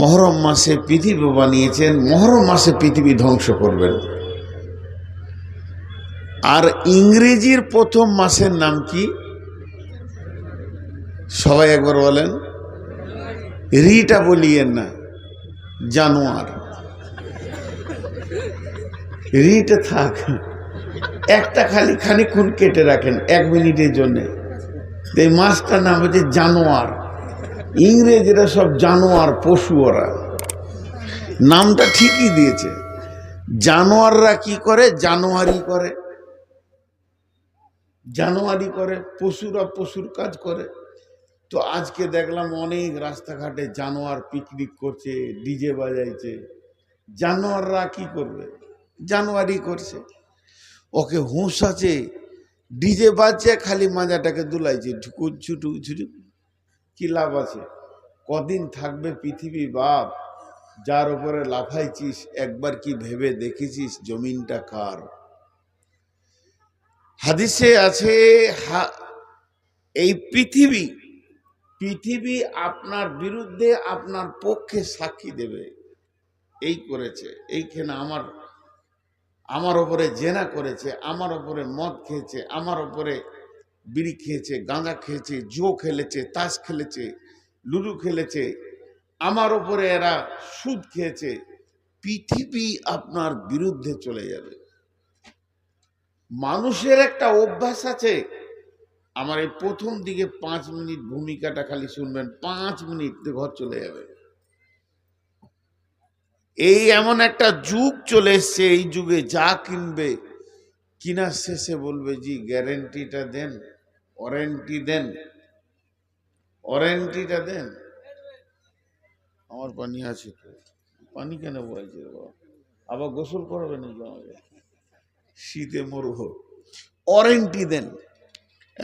মহরম মাসে পৃথিবী বানিয়েছেন, মহরম মাসে পৃথিবী ধ্বংস করবেন। আর ইংরেজির প্রথম মাসের নাম কি? সবাই একবার বলেন। রিটা বলিয়েন না, জানোয়ার। রিটা থাক, একটা খালি খানিক্ষণ কেটে রাখেন 1 মিনিটের জন্য। এই মাসটার নাম হচ্ছে জানোয়ার। ইংরেজরা সব জানোয়ার, পশু। ওরা নামটা ঠিকই দিয়েছে। জানোয়াররা কি করে? জানুয়ারি করে, জানুয়ারি করে। পশুরা পশুর কাজ করে। তো আজকে দেখলাম অনেক রাস্তাঘাটে জানোয়ার পিকনিক করছে, ডিজে বাজাইছে। জানোয়াররা কি করবে? জানুয়ারি করছে। ওকে হুঁশ আছে, ডিজে বাজছে, খালি মাজাটাকে দুলাইছে, ঢুকুছু ঢুকুছু। কি লাভ আছে? কদিন থাকবে পৃথিবী বাপ? যার উপরে লাফাইছিস একবার কি ভেবে দেখেছিস জমিনটা কার? হাদিসে আছে এই পৃথিবী পৃথিবী আপনার বিরুদ্ধে আপনার পক্ষে সাক্ষী দেবে। এই করেছে, এইখানে আমার ওপরে জেনা করেছে, আমার ওপরে মদ খেয়েছে, আমার ওপরে বিড়ি খেয়েছে, গাঁজা খেয়েছে, জুয়ো খেলেছে, তাস খেলেছে, লুডু খেলেছে, আমার ওপরে এরা সুদ খেয়েছে। পৃথিবী আপনার বিরুদ্ধে চলে যাবে। মানুষের একটা অভ্যাস আছে। আমার এই প্রথম দিকে 5 মিনিট ভূমিকাটা খালি শুনবেন, 5 মিনিট ঘর চলে যাবে। এই এমন একটা যুগ চলে এসছে, এই যুগে যা কিনবে কিনার শেষে বলবে জি গ্যারেন্টিটা দেন, ওয়ারেন্টি দেন, ওয়ারেন্টিটা দেন। আমার পানি আছে তো, পানি কেন বলছে? আবার গোসল করবে নাকি আমাকে? শীতে মরব। ওয়ারেন্টি দেন।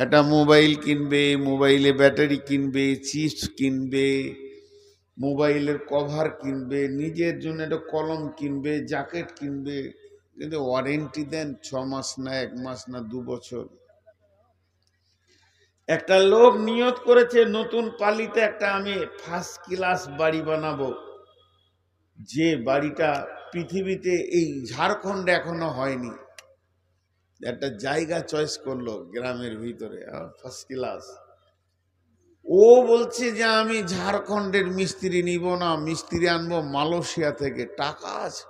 একটা মোবাইল কিনবে, মোবাইলে ব্যাটারি কিনবে, চিপস কিনবে, মোবাইলের কভার কিনবে, নিজের জন্য একটা কলম কিনবে, জ্যাকেট কিনবে, কিন্তু ওয়ারেন্টি দেন 6 মাস না 1 মাস না 2 বছর। একটা লোক নিয়ত করেছে নতুন পালিতে একটা আমি ফার্স্ট ক্লাস বাড়ি বানাবো, যে বাড়িটা পৃথিবীতে এই ঝাড়খণ্ডে এখনো হয়নি। একটা জায়গা চয়েস করলো গ্রামের ভিতরে, ফার্স্ট ক্লাস। ও বলছে যে আমি ঝাড়খণ্ডের মিস্ত্রি নিব না, মিস্ত্রি আনবো মালয়েশিয়া থেকে। টাকা আছে,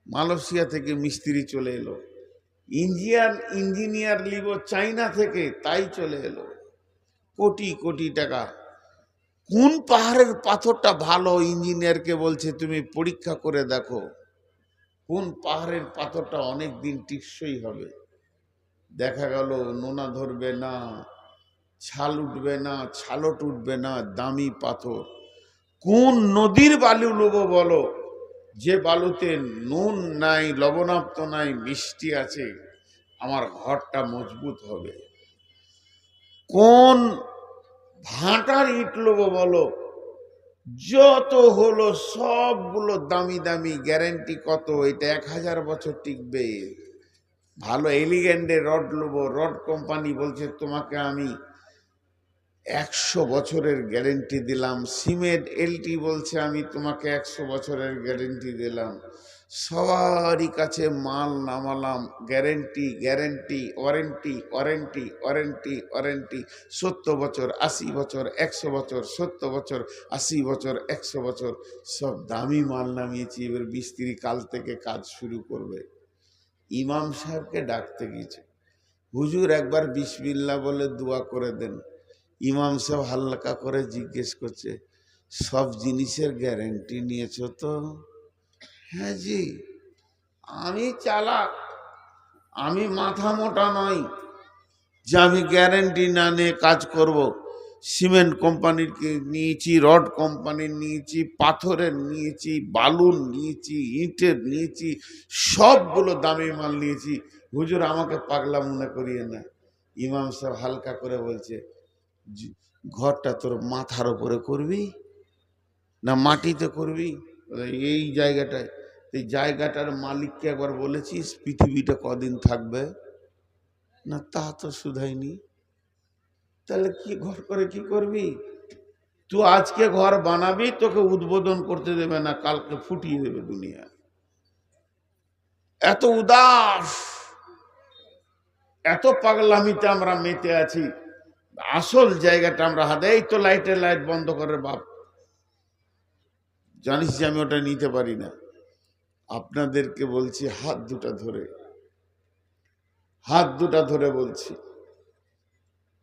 মালয়েশিয়া থেকে মিস্ত্রি চলে এলো। ইঞ্জিনিয়ার নিব চাইনা থেকে, তাই চলে এলো। কোটি কোটি টাকা। কোন পাহাড়ের পাথরটা ভালো, ইঞ্জিনিয়ারকে বলছে তুমি পরীক্ষা করে দেখো কোন পাহাড়ের পাথরটা অনেক দিন টিকসই হবে। দেখা গেল নোনা ধরবে না, ছাল উঠবে না, ছালট উঠবে না, দামি পাথর। কোন নদীর বালু নেবো বলো, যে বালুতে নুন নাই, লবণাক্ত নাই, মিষ্টি আছে, আমার ঘরটা মজবুত হবে। কোন ভাটার ইট নেবো বলো, যত হলো সবগুলো দামি দামি, গ্যারেন্টি কত, এটা 1000 বছর টিকবে। ভালো এলিগেন্ডের রড নেবো, রড কোম্পানি বলছে তোমাকে আমি 100 বছরের গ্যারেন্টি দিলাম। সিমেন্ট এলটি বলছে আমি তোমাকে 100 বছরের গ্যারেন্টি দিলাম। সবারই কাছে মাল নামালাম, guarantee guarantee, warranty warranty warranty warranty. 70 বছর, 80 বছর, 100 বছর, 70 বছর, 80 বছর, 100 বছর, সব দামি মাল নামিয়েছি। এবার মিস্ত্রি কাল থেকে কাজ শুরু করবে। ইমাম সাহেবকে ডাকতে গিয়েছে, হুজুর একবার বিসমিল্লাহ বলে দোয়া করে দেন। ইমাম সাহেব হালকা করে জিজ্ঞেস করছে, সব জিনিসের গ্যারেন্টি নিয়েছো তো? হ্যাঁ জি। আমি চালাক, আমি মাথা মোটা নই যে আমি গ্যারেন্টি না নিয়ে কাজ করব। সিমেন্ট কোম্পানির নিয়েছি, রড কোম্পানির নিয়েছি, পাথরের নিয়েছি, বালুর নিয়েছি, ইটের নিয়েছি, সবগুলো দামি মাল নিয়েছি। হুজুর আমাকে পাগলা মনে করিয়ে না। ইমাম সাহেব হালকা করে বলছে, ঘরটা তোর মাথার উপরে করবি না মাটিতে করবি? এই জায়গাটায়। এই জায়গাটার মালিককে একবার বলেছিস পৃথিবীটা কদিন থাকবে? না তা তো শুধাইনি। তাহলে কি ঘর করে কি করবি? তুই আজকে ঘর বানাবি, তোকে উদ্বোধন করতে দেবে না, কালকে ফুটিয়ে দেবে দুনিয়া। এত উদাস, এত পাগলামিতে আমরা মেতে আছি। আসল জায়গাটা আমরা হাতে, এই তো লাইটের লাইট বন্ধ করে বাপ, জানিস যে আমি ওটা নিতে পারি না। আপনাদেরকে বলছি হাত দুটা ধরে বলছি,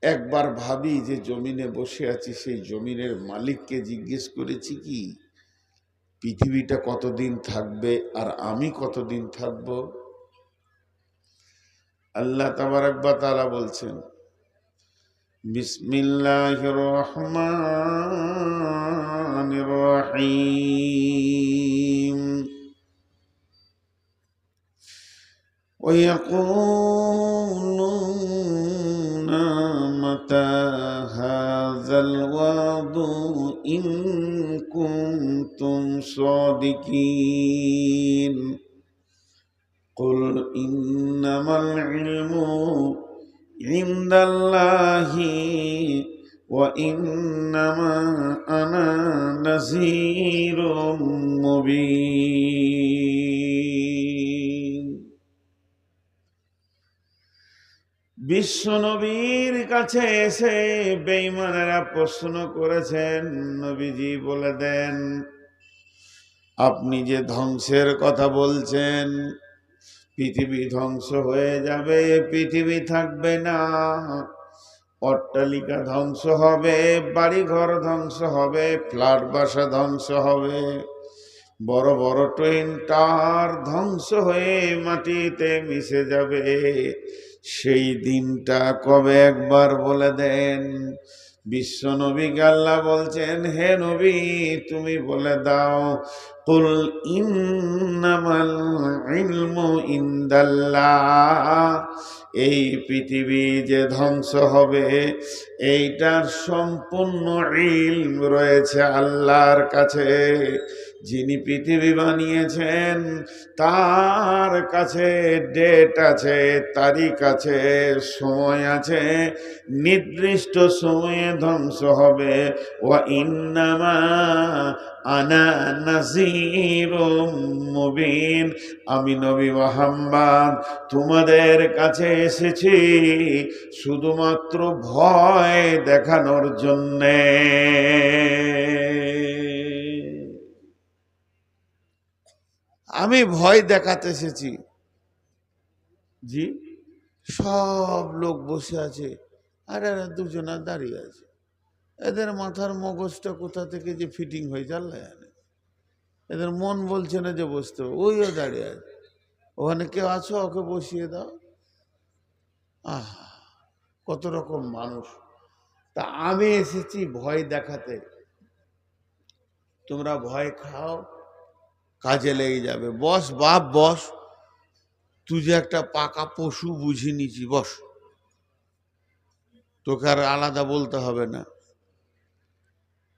একবার ভাবি যে জমিনে বসে আছি, সেই জমিনের মালিককে জিজ্ঞেস করেছি কি পৃথিবীটা কতদিন থাকবে আর আমি কতদিন থাকব? আল্লাহ তাবারক ওয়া তাআলা বলছেন, বিসমিল্লাহির রহমানির রহিম, ويقولون متى هذا الوعد إن كنتم صادقين قل إنما العلم عند الله وإنما أنا نذير مبين। বিশ্বনবীর কাছে এসে বেঈমানেরা প্রশ্ন করেছেন, নবীজি বলে দেন, আপনি যে ধ্বংসের কথা বলছেন, পৃথিবী ধ্বংস হয়ে যাবে, পৃথিবী থাকবে না, অট্টালিকা ধ্বংস হবে, বাড়িঘর ধ্বংস হবে, ফ্ল্যাট বাসা ধ্বংস হবে, বড় বড় টুইন টাওয়ার ধ্বংস হয়ে মাটিতে মিশে যাবে। সেই দিনটা কবে একবার বলে দেন। বিশ্ব নবীকে আল্লাহ বলছেন, হে নবী তুমি বলে দাও, কুল ইন্নামাল ইলমু ইনদাল্লাহ, এই পৃথিবী যে ধ্বংস হবে এইটার সম্পূর্ণ ইলম রয়েছে আল্লাহর কাছে। যিনি পৃথিবী বানিয়েছেন তার কাছে ডেট আছে, তারিখ আছে, সময় আছে, নির্দিষ্ট সময়ে ধ্বংস হবে। ওয়া ইন্নামা আনা নাযীরুম মুবিন, আমি নবী মুহাম্মদ তোমাদের কাছে এসেছি শুধুমাত্র ভয় দেখানোর জন্যে। আমি ভয় দেখাতে এসেছি। জি, সব লোক বসে আছে আর এরা দুজনা দাঁড়িয়ে আছে। এদের মাথার মগজটা কোথা থেকে যে ফিটিং হয়ে আল্লাহ জানে। এদের মন বলছে না যে বসতে, ওইও দাঁড়িয়ে আছে। ওখানে কেউ আছো, ওকে বসিয়ে দাও। কত রকম মানুষ। তা আমি এসেছি ভয় দেখাতে। তোমরা ভয় খাও, কাজে লেগে যাবে। বস বাপ বস, তুই যে একটা পাকা পশু বুঝে নিছি, বস, তোকে আর আলাদা বলতে হবে না।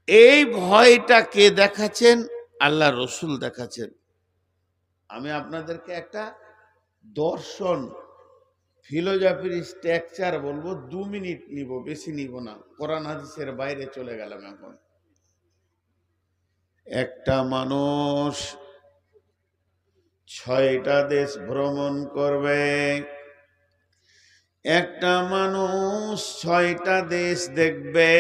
এই ভয়টা কে দেখাচ্ছেন? আল্লাহ রসুল দেখাচ্ছেন। আমি আপনাদেরকে একটা দর্শন, ফিলোজফির স্ট্রাকচার বলবো, 2 মিনিট নিব, বেশি নিব না, কোরআন হাদিসের বাইরে চলে গেলাম। এখন একটা মানুষ 6টা দেশ ভ্রমণ করবে, একটা মানুষ 6টা দেশ দেখবে।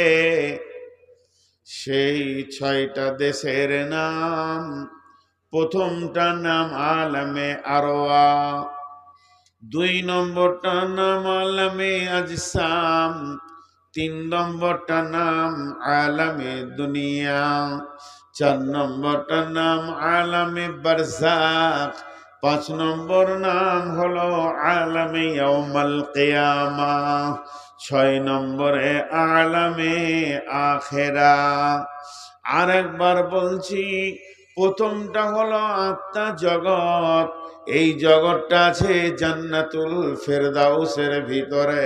সেই 6টা দেশের নাম, প্রথমটার নাম আলামে আরওয়া, 2 নম্বরটার নাম আলামে আজসাম, 3 নম্বরটার নাম আলামে দুনিয়া, 4 নম্বরটার নাম আলামে বারজাখ, 5 নম্বর নাম হলো আলামে ইয়াউমাল কিয়ামাহ, 6 নম্বরে আলামে আখিরা। আরেকবার বলছি, প্রথমটা হলো আত্মা জগৎ। এই জগৎটা আছে জান্নাতুল ফেরদাউসের ভিতরে,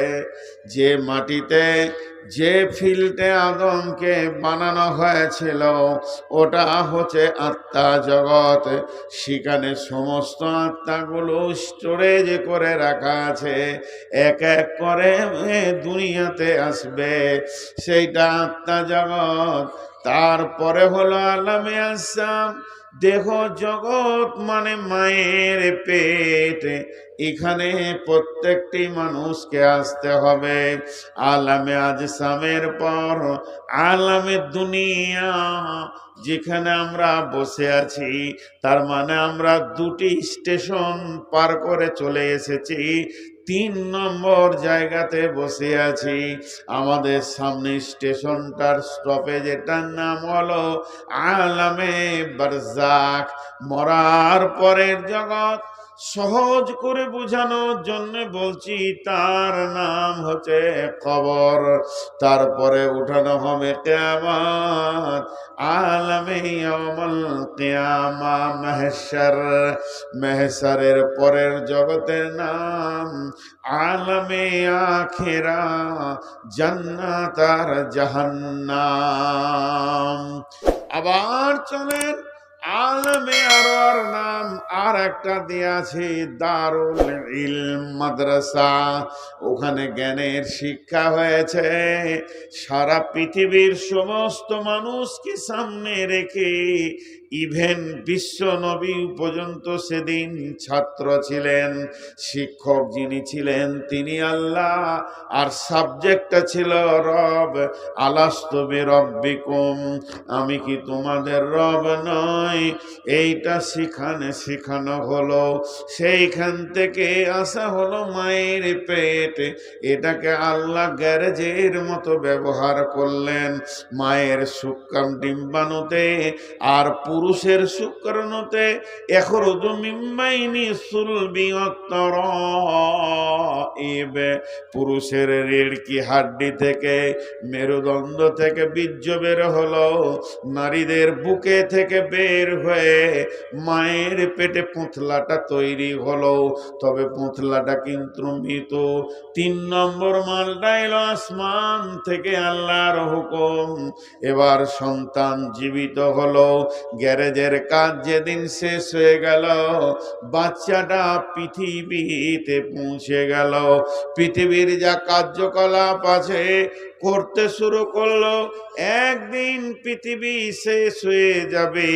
যে মাটিতে, যে ফিল্ডে আদমকে বানানো হয়েছিল, ওটা হচ্ছে আত্মা জগৎ। সেখানে সমস্ত আত্মাগুলো স্টোরেজ করে রাখা আছে, এক এক করে দুনিয়াতে আসবে। সেইটা আত্মা জগৎ। তারপরে হলো আলামে আসসাম, দেহ জগৎ মানে মায়ের পেট, এখানে প্রত্যেকটি মানুষকে আসতে হবে। আলামে আজসামের পর আলামে দুনিয়া, যেখানে আমরা বসে আছি, তার মানে আমরা দুটি স্টেশন পার করে চলে এসেছি, 3 নম্বর জায়গাতে বসে আছি। আমাদের সামনে স্টেশনটার স্টপেজ, এটার নাম হলো আলামে বারজাখ, মরার পরের জগৎ। সহজ করে বোঝানোর জন্য বলছি, তার নাম হচ্ছে কবর। তারপরে উঠানো হবে কিয়ামত, আলামে ইয়াউমুল কিয়ামা মাহশর। মাহশরের পরের জগতের নাম আলামে আখিরা, জান্নাত আর জাহান্নাম। আবার চলেন, আলমে আরওয়ার নাম আর একটা দিয়েছে দারুল ইলম মাদ্রাসা, ওখানে জ্ঞানের শিক্ষা হয়েছে। সারা পৃথিবীর সমস্ত মানুষকে সামনে রেখে, ইভেন বিশ্ব নবী পর্যন্ত সেদিন ছাত্র ছিলেন, শিক্ষক যিনি ছিলেন তিনি আল্লাহ, আর সাবজেক্টটা ছিল রব। আলাস্তু বিরব্বিকুম, আমি কি তোমাদের রব নয়? এইটা শেখানো হলো। সেইখান থেকে আসা হলো মায়ের পেট, এটাকে আল্লাহ গ্যারেজের মতো ব্যবহার করলেন। মায়ের শুক্রাণ ডিম্বাণুতে আর পুরুষের শুক্রাণুতে এখরুজু মিন বাইনি সুলবি ওয়াত-তারাইব, পুরুষের রিড়কি হাড্ডি থেকে, মেরুদণ্ড থেকে বীর্য বের হলো, নারীদের বুকে থেকে বের হয়ে মায়ের পেটে পুঁতলাটা তৈরি হলো। তবে পুঁতলাটা কিন্তু মৃত। 3 নম্বর মালটা এলো আসমান থেকে আল্লাহর হুকুম। এবার সন্তান জীবিত হলো। গ্যারেজের কাজ যেদিন শেষ হয়ে গেল, বাচ্চাটা পৃথিবীতে পৌঁছে গেল। পৃথিবীর যা কার্যকলাপ আছে করতে শুরু করলো। একদিন পৃথিবী শেষ হয়ে যাবে,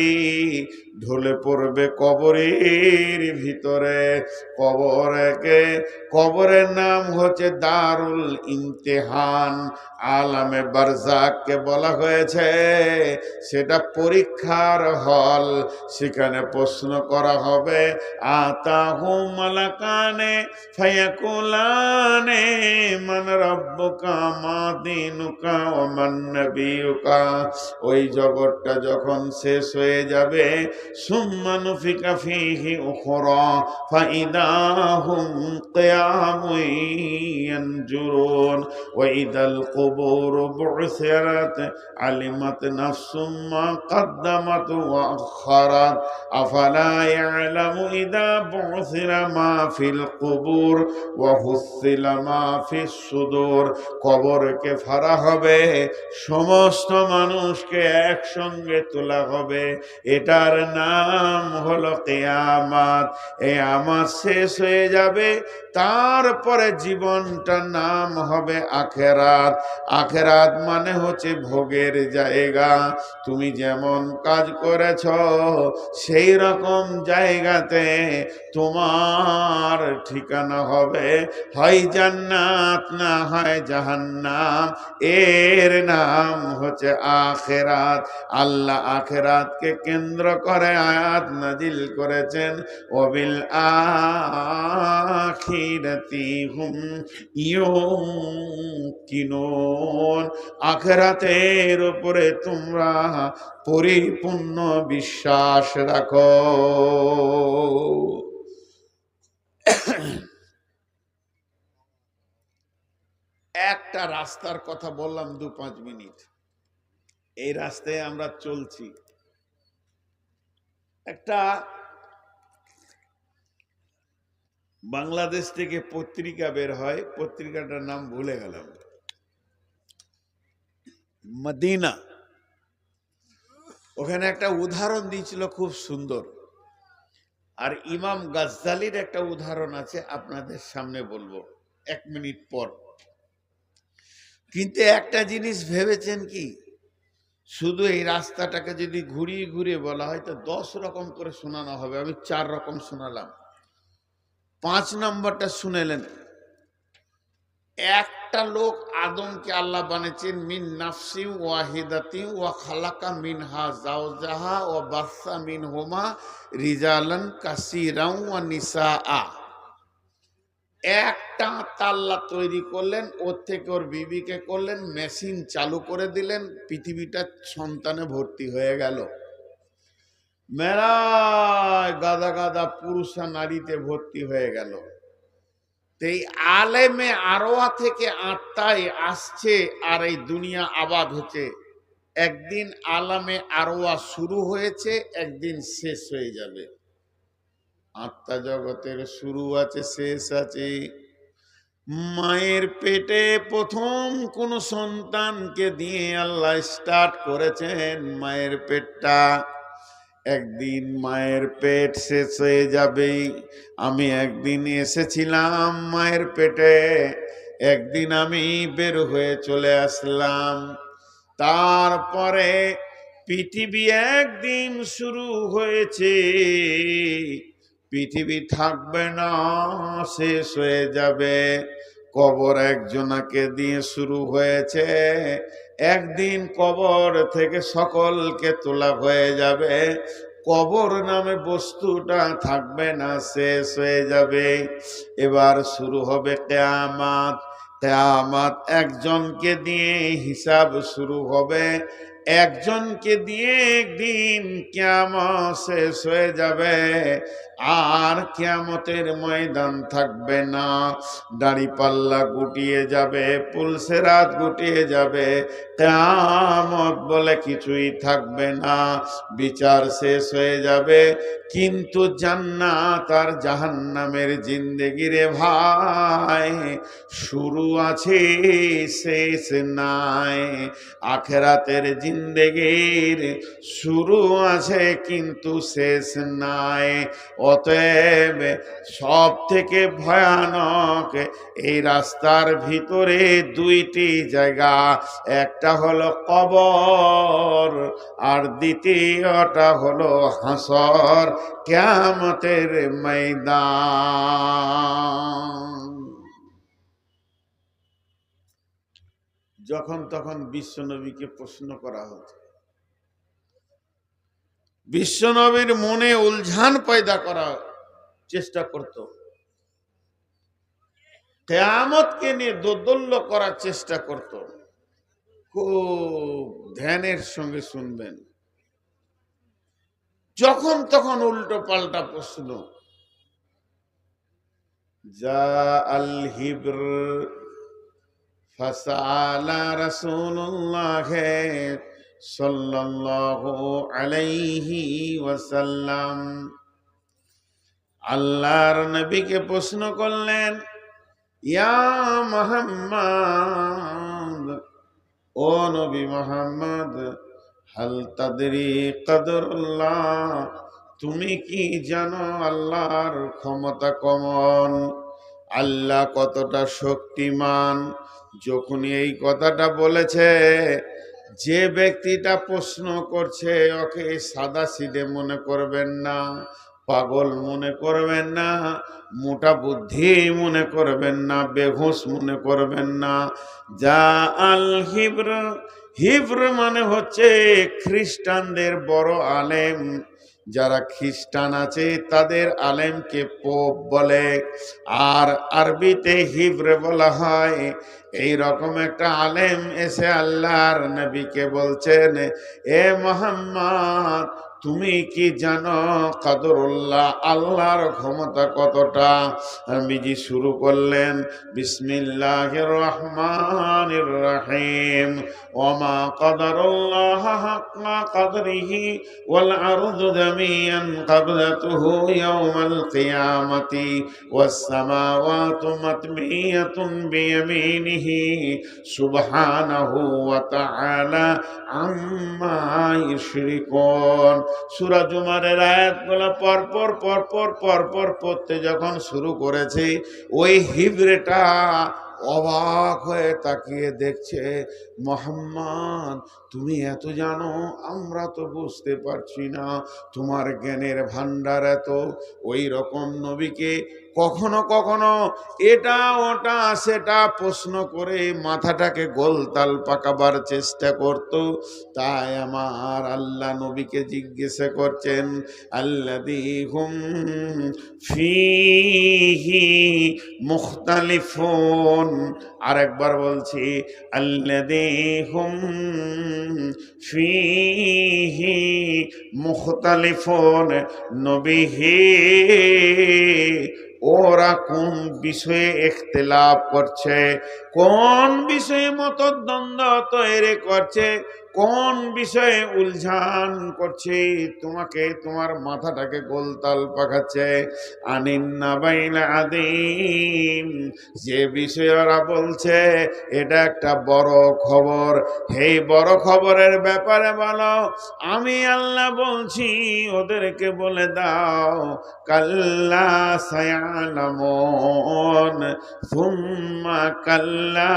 ঢলে পড়বে কবরের ভিতরে। কবরের নাম হচ্ছে দারুল ইমতিহান। আলামে বারজাখকে বলা হয়েছে সেটা পরীক্ষার হল। সেখানে প্রশ্ন করা হবে, আতাহু মালাকানে ফায়াকুলানে মান রাব্বুকা মা দীনুকা ওয়া মান নাবিয়ুকা। ওই জগৎটা যখন শেষ হয়ে যাবে, সুম্মা নুফিকা ফীহি উখরা ফাইদা হুম কিয়ামুন ইয়ানজুরুন ওয়া ইদাল কুবুর বু'সিরাত আলিমাত নাফসুম মা কদ্দামাত ওয়া আখারাত আফালা ইয়ালামু ইদা বু'সিরা মা ফিল কুবুর ওয়া হুসিলা মা ফিস সুদূর। কবরকে ফাড়া হবে, সমস্ত মানুষকে একসঙ্গে তোলা হবে, এটার নাম হলো কিয়ামত। কিয়ামত শেষ হয়ে যাবে, তারপরে জীবনটার নাম হবে আখেরাত। আখেরাত মানে হচ্ছে ভোগের জায়গা। তুমি যেমন কাজ করেছ সেই রকম জায়গাতে তোমার ঠিকানা হবে, হয় জান্নাত না হয় জাহান্নাম। এর নাম হচ্ছে আখেরাত। আল্লাহ আখেরাতকে কেন্দ্র করে আয়াত নাজিল করেছেন, ওয়াবিল আখিরাতি হুম ইউকিনুন। আখেরাতের উপরে তোমরা পরিপূর্ণ বিশ্বাস রাখো। একটা রাস্তার কথা বললাম 2-5 মিনিট। এই রাস্তায় আমরা চলছি। একটা বাংলাদেশ থেকে পত্রিকা বের হয়, পত্রিকাটার নাম ভুলে গেলাম, মদিনা। ওখানে একটা উদাহরণ দিয়েছিল খুব সুন্দর। আর ইমাম গাজ্জালির একটা উদাহরণ আছে, আপনাদের সামনে বলবো 1 মিনিট পর। কিন্তু একটা জিনিস ভেবেছেন কি, শুধু এই রাস্তাটাকে যদি ঘুরিয়ে ঘুরিয়ে বলা হয় তো 10 রকম করে শোনানো হবে। আমি 4 রকম শোনালাম। 5 নম্বরটা শুনেলেন। একটা লোক আদমকে আল্লাহ বানিয়েছেন মিন নাফসি ওয়াহিদাতি ওয়া খালাকা মিনহা যাওজাহা ওয়া বাসসা মিনহুমা রিজালান কাসীরান ওয়া নিসাআ। একটা আল্লাহ তৈরি করলেন, ওর থেকে ওর বিবিকে করলেন, মেশিন চালু করে দিলেন, পৃথিবীটা সন্তানে ভর্তি হয়ে গেল। মেলায় গাদা গাদা পুরুষ নারীতে ভর্তি হয়ে গেল। এই আলেমে আরওয়া থেকে আত্মায় আসছে আর এই দুনিয়া আবাদ হচ্ছে। একদিন আলামে আরওয়া শুরু হয়েছে, একদিন শেষ হয়ে যাবে। আত্মা জগতের শুরু আছে, শেষ আছে। মায়ের পেটে প্রথম কোন সন্তানকে দিয়ে আল্লাহ স্টার্ট করেছেন। মায়ের পেটটা একদিন মায়ের পেট শেষ হয়ে যাবে। আমি একদিন এসেছিলাম মায়ের পেটে, একদিন আমি বের হয়ে চলে আসলাম। তারপরে পৃথিবী একদিন শুরু হয়েছে, পৃথিবী থাকবে না, শেষ হয়ে যাবে। কবর একজনাকে দিয়ে শুরু হয়েছে, একদিন কবর থেকে সকলকে তোলা হয়ে যাবে। কবর নামে বস্তুটা থাকবে না, শেষ হয়ে যাবে। এবার শুরু হবে কিয়ামত। কিয়ামত একজনকে দিয়ে হিসাব শুরু হবে, একজনকে দিয়ে একদিন কিয়ামত শেষ হয়ে যাবে। আর কিয়ামতের ময়দান থাকবে না, দাড়িপাল্লা গুটিয়ে যাবে, পুলসেরাত গুটিয়ে যাবে, কিয়ামত বলে কিছুই থাকবে না, বিচার শেষ হয়ে যাবে। কিন্তু জান্নাত আর জাহান্নামের জিন্দেগি রে ভাই, শুরু আছে শেষ নাই। আখেরাতের জিন্দেগির শুরু আছে কিন্তু শেষ নাই। অতএব সব থেকে ভয়ানক এই রাস্তার ভিতরে দুইটি জায়গা, একটা হলো কবর আর দ্বিতীয়টা হলো হাসর, কিয়ামতের ময়দান। যখন তখন বিশ্বনবীকে প্রশ্ন করা হতো, বিশ্বনবীর মনে উলঝান পয়দা করার চেষ্টা করত, কিয়ামতকে নিয়ে দোদুল্য করার চেষ্টা করত। খুব ধ্যানের সঙ্গে শুনবেন। যখন তখন উল্টো পাল্টা প্রশ্ন। যা আল হিব্র ফাসালা রাসূলুল্লাহ সাল্লাল্লাহু আলাইহি ওয়াসাল্লাম, আল্লাহর নবীকে প্রশ্ন করলেন, ইয়া মুহাম্মদ, ও নবী মুহাম্মদ, হাল তাদরি কদরুল্লাহ, তুমি কি জানো আল্লাহর ক্ষমতা কেমন, আল্লাহ কতটা শক্তিমান? যখন এই কথাটা বলেছে, যে ব্যক্তিটা প্রশ্ন করছে ওকে সাদা সিধে মনে করবেন না, পাগল মনে করবেন না, মোটা বুদ্ধি মনে করবেন না, বেহুশ মনে করবেন না। যা আল হিব্র, হিব্র মানে হচ্ছে খ্রিস্টানদের বড় আলেম। যারা খ্রিস্টান আছে তাদের আলেমকে পোপ বলে, আর আরবিতে হিব্র বলা হয়। এই রকম একটা আলেম এসে আল্লাহর নবীকে বলছেন, এ মুহাম্মদ, তুমি কি জানো কদরুল্লাহ, আল্লাহর ক্ষমতা কতটা? নবীজি শুরু করলেন, বিসমিল্লাহির রহমানির রহিম, ওমা কদরুল্লাহ হাক্কা কদরিহি ওয়াল আরদু জামিআন ক্বাবলাতুহু ইয়াওমাল কিয়ামাতি ওয়াস সামাওয়াতু মাতমিয়াতুন বিয়ামিনিহি সুবহানাহু ওয়া তাআলা আম্মা ইউশরিকুন। সূরা জুমারের আয়াতগুলো পরপর পড়তে যখন শুরু করেছে, ওই হিব্রেটা অবাক হয়ে তাকিয়ে দেখছে, মুহাম্মদ তুমি এত জানো, আমরা তো বুঝতে পারছি না, তোমার জ্ঞানের ভান্ডার এত। ওই রকম নবীকে কখনো কখনো এটা ওটা সেটা প্রশ্ন করে মাথাটাকে গোলতাল পাকাবার চেষ্টা করত। তাই আমার আল্লাহ নবীকে জিজ্ঞাসা করছেন, আল্লাযী হুম ফীহি মুখতালিফুন। আরেকবার বলছি, আল্লাযী হুম ফীহি মুখতালিফুন। নবী হে, ওরা কোন বিষয়ে ইখতিলাফ করছে, কোন বিষয়ে মতদ্বন্দ্ব তৈরি করছে, কোন বিষয়ে উলঝান করছে, তোমাকে তোমার মাথাটাকে গোলতাল পাকাচ্ছে। আনিন্নাবাইল আদিম, যে বিষয়ে ওরা বলছে এটা একটা বড় খবর, এই বড় খবরের ব্যাপারে বলো। আমি আল্লাহ বলছি ওদেরকে বলে দাও, কাল্লা সায়ালামুন সুম্মা কাল্লা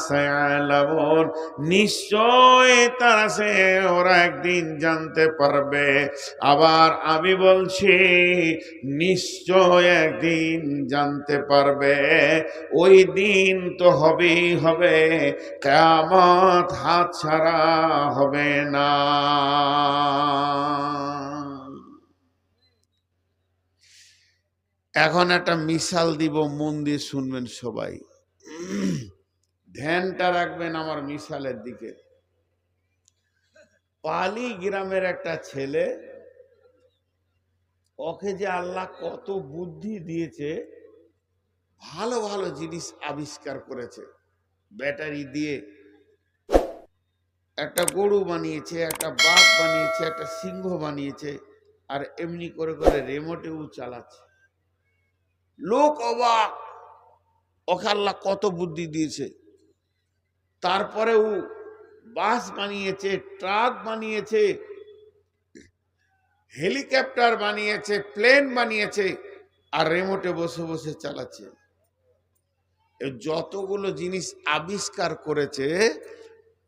সায়ালামুন, নিশ্চয় তারা সে ওরা একদিন জানতে পারবে। আবার আমি বলছি নিশ্চয় একদিন জানতে পারবে। ওই দিন তো হবেই হবে, কিয়ামত হাত ছাড়া হবে না। এখন একটা মিসাল দিব, মন দিয়ে শুনবেন সবাই, ধ্যানটা রাখবেন আমার মিসালের দিকে। পালি গ্রামের একটা ছেলে, ওকে যে আল্লাহ কত বুদ্ধি দিয়েছে, ভালো ভালো জিনিস আবিষ্কার করেছে। ব্যাটারি দিয়ে একটা গরু বানিয়েছে, একটা বাঘ বানিয়েছে, একটা সিংহ বানিয়েছে, আর এমনি করে করে রিমোটেও চালাচ্ছে। লোক অবাক, ওকে আল্লাহ কত বুদ্ধি দিয়েছে। তারপরেও বাস বানিয়েছে, ট্রাক বানিয়েছে, হেলিকপ্টার বানিয়েছে, প্লেন বানিয়েছে, আর রিমোটে বসে বসে চালাচ্ছে। যতগুলো জিনিস আবিষ্কার করেছে,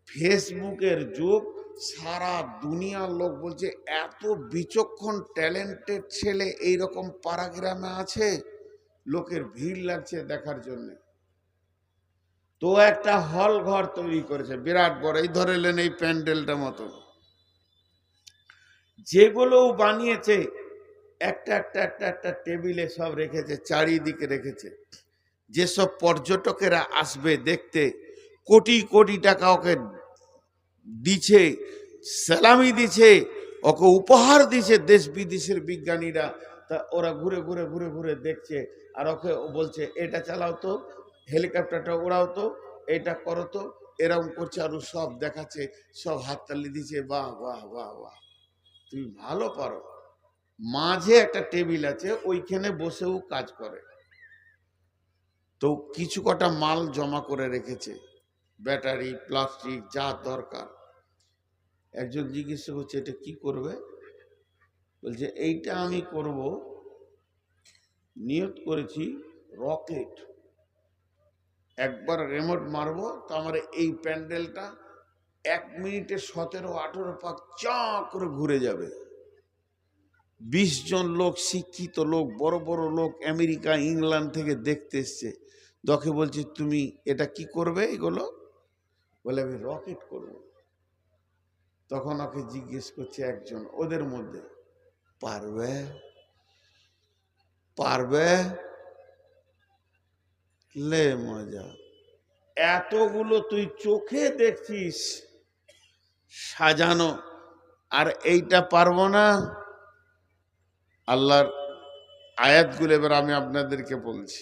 ফেসবুকের যুগ, সারা দুনিয়ার লোক বলছে এত বিচক্ষণ ট্যালেন্টেড ছেলে এইরকম পাড়াগ্রামে আছে, লোকের ভিড় লাগছে দেখার জন্য। তো একটা হল ঘর তৈরি করেছে বিরাট বড়, এই ধরে নেন এই প্যান্ডেলটা মতো। যেগুলো বানিয়েছে একটা একটা একটা একটা টেবিলে সব রেখেছে, চারিদিকে রেখেছে। যেসব পর্যটকেরা আসবে দেখতে, কোটি কোটি টাকা ওকে দিছে, সালামি দিছে, ওকে উপহার দিছে দেশ বিদেশের বিজ্ঞানীরা। তা ওরা ঘুরে ঘুরে ঘুরে ঘুরে দেখছে, আর ওকে বলছে এটা চালাও তো, হেলিকপ্টারটা উড়াও তো, এটা করো তো, এরকম করছে, আর সব দেখাচ্ছে, সব হাততালি দিচ্ছে, বাহ বাহ বাহ বাহ, তুমি ভালো পারো। মাঝে একটা টেবিল আছে, ওইখানে বসেও কাজ করে। তো কিছু কটা মাল জমা করে রেখেছে, ব্যাটারি, প্লাস্টিক, যা দরকার। একজন জিজ্ঞেস করছে এটা কি করবে? বলছে এইটা আমি করব, নিয়ত করেছি রকেট। একবার রিমোট মারবো তো আমার এই প্যান্ডেলটা 1 মিনিটে 17-18 পাক চা করে ঘুরে যাবে। 20 জন লোক, শিক্ষিত লোক, বড় বড় লোক, আমেরিকা ইংল্যান্ড থেকে দেখতে এসছে। দকে বলছে তুমি এটা কি করবে এগুলো? বলে আমি রকেট করব। তখন ওকে জিজ্ঞেস করছে একজন ওদের মধ্যে, পারবে? পারবে? লে মজা, এতগুলো তুই চোখে দেখছিস সাজানো, আর এইটা পারবো না? আল্লাহর আয়াতগুলো এবার আমি আপনাদেরকে বলছি।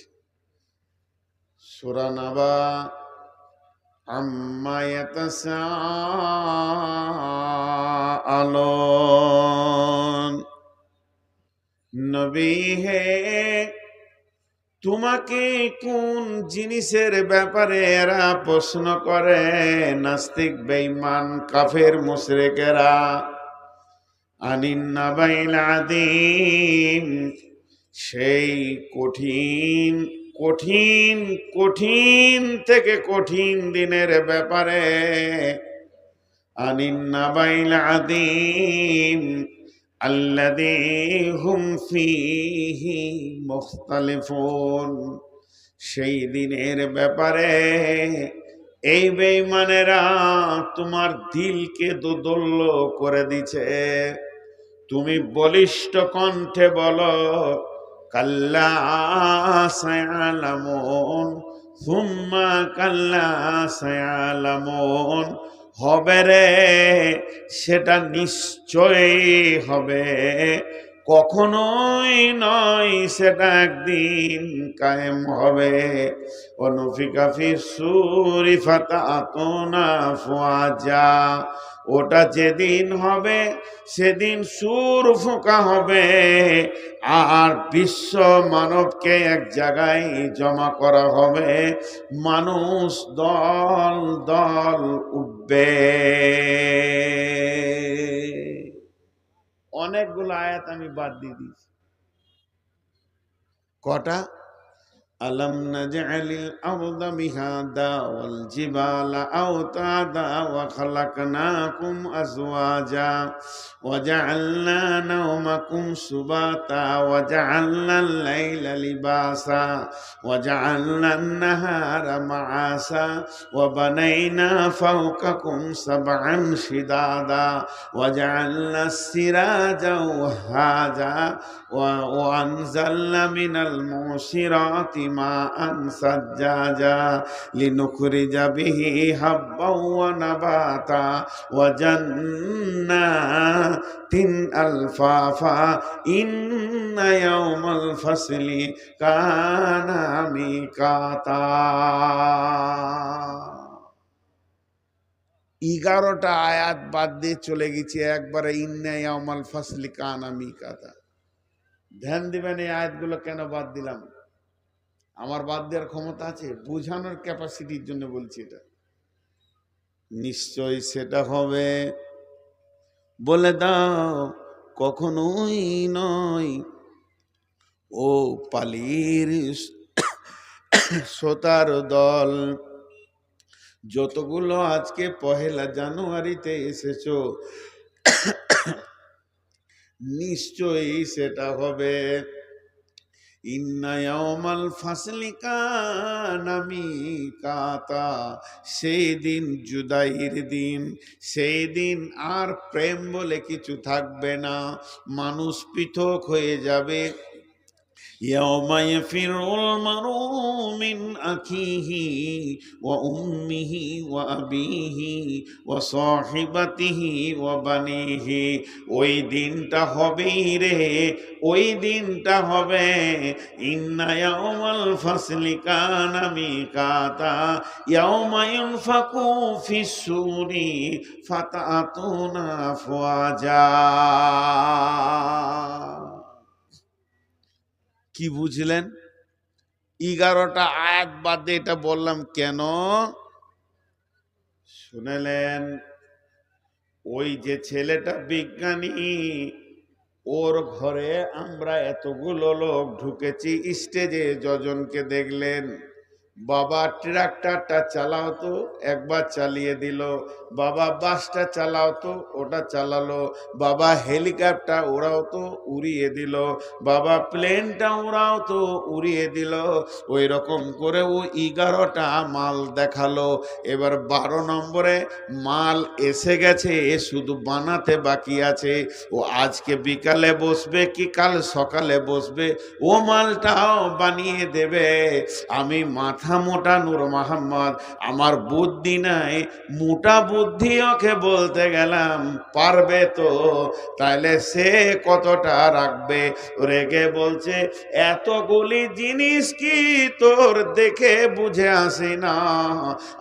সূরা নাবা, আম্মা ইয়াতাসাআলুন, নবী হে তোমাকে কোন জিনিসের ব্যাপারে এরা প্রশ্ন করে? নাস্তিক, বেঈমান, কাফের, মুশরিকেরা। আনিন্নাবাইল আযীম, সেই কঠিন কঠিন কঠিন থেকে কঠিন দিনের ব্যাপারে আনিন নাবাইল আযীম আল্লাযী হুম ফীহি মুখতালিফুন, সেই দিনের ব্যাপারে এই বেঈমানেরা তোমার দিলকে দোদুল্য করে দিছে। তুমি বলিষ্ঠ কণ্ঠে বলো কাল্লা সায়ালামুন সুম্মা কাল্লা সায়ালামুন, হবে রে সেটা নিশ্চয়ই হবে, কখনোই নয়, সেটা একদিন কায়েম হবে। অনুফিকা ফিস সূরি ফাতাতুনা আফওয়াজা, ওটা যেদিন হবে সেদিন সুর ফোঁকা হবে আর বিশ্ব মানবকে এক জায়গায় জমা করা হবে, মানুষ দল দল উঠবে। অনেকগুলো আয়াত আমি বাদ দিয়ে দিয়েছি। কটা? আলম নাজআলিল আরদা মিহাদা ওয়াল জিবালা আওতাদা ওয়া খালাকনাকুম আজওয়াজা ওয়া জাআলনা নাওমাকুম সুবাতা ওয়া জাআলনাল লাইলা লিবাসা ওয়া জাআলনান নাহারা মাআসা ওয়া বানাইনা ফাওকাকুম সাবআন শিদাদা ওয়া জাআলনাস সিরাজা ওয়াহাজা ওয়া আনজালনা মিনাল মুসিরাতি মাআন সাজ্জাজা লিনুখরিজা বিহি হাব্বাও ওয়া নাবাতা ওয়া জান্নাতিন আলফাফা ইন্না ইয়াওমাল ফাসলি কানা মিকাতা। 11টা আয়াত বাদ দিয়ে চলে গেছি একবারে ইন্না ইয়াওমাল ফাসলি কানা মিকাতা। ধ্যান দিবেন এই আয়াতগুলো কেন বাদ দিলাম। আমার বাদ দেওয়ার ক্ষমতা আছে, বোঝানোর ক্যাপাসিটির জন্য বলছি। এটা নিশ্চয় সেটা হবে, বলে দাও কখনোই নয়। ও পালির শ্রোতার দল, যতগুলো আজকে 1 জানুয়ারিতে এসেছো, নিশ্চয়ই সেটা হবে। ইন্না ইয়াওমাল ফাসলি কানা মিকাতা, সেই দিন জুদাইয়ের দিন, সেই দিন আর প্রেম বলে কিছু থাকবে না, মানুষ পৃথক হয়ে যাবে। ইয়াওমা ইয়াফিরুল মারউ মিন আখিহি ওয়া উম্মিহি ওয়া আবিহি ওয়া সাহিবাতিহি ওয়া বানিহি, ওই দিনটা হবেই রে, ওই দিনটা হবে। ইন্না ইয়াওমাল ফাসলি কানা মিকাতা ইয়াওমা ইউনফাকু ফিস সূরি ফাতাতুনা আফওয়াজা। কি বুঝলেন? 11টা আয়াত বাদে এটা বললাম কেন শুনেলেন? ওই যে ছেলেটা বিজ্ঞানী, ওর ঘরে আমরা এতগুলো লোক ঢুকেছি, স্টেজে যজনকে দেখলেন। বাবা ট্রাক্টরটা চালাও তো, একবার চালিয়ে দিল। বাবা বাসটা চালাও তো, ওটা চালালো। বাবা হেলিকপ্টার ওড়াও তো, উড়িয়ে দিল। বাবা প্লেনটা ওড়াও তো, উড়িয়ে দিল। ওই রকম করে ও 11টা মাল দেখালো। এবার 12 নম্বরে মাল এসে গেছে, শুধু বানাতে বাকি আছে। ও আজকে বিকালে বসবে কি কাল সকালে বসবে, ও মালটাও বানিয়ে দেবে। আমি মাথা মোটা নূর মোহাম্মদ, আমার বুদ্ধি নাই, মোটা বুদ্ধি ওকে বলতে গেলাম পারবে তো, তাইলে সে কতটা রাখবে? রেগে বলছে এতগুলি জিনিস কি তোর দেখে বুঝে আসি না,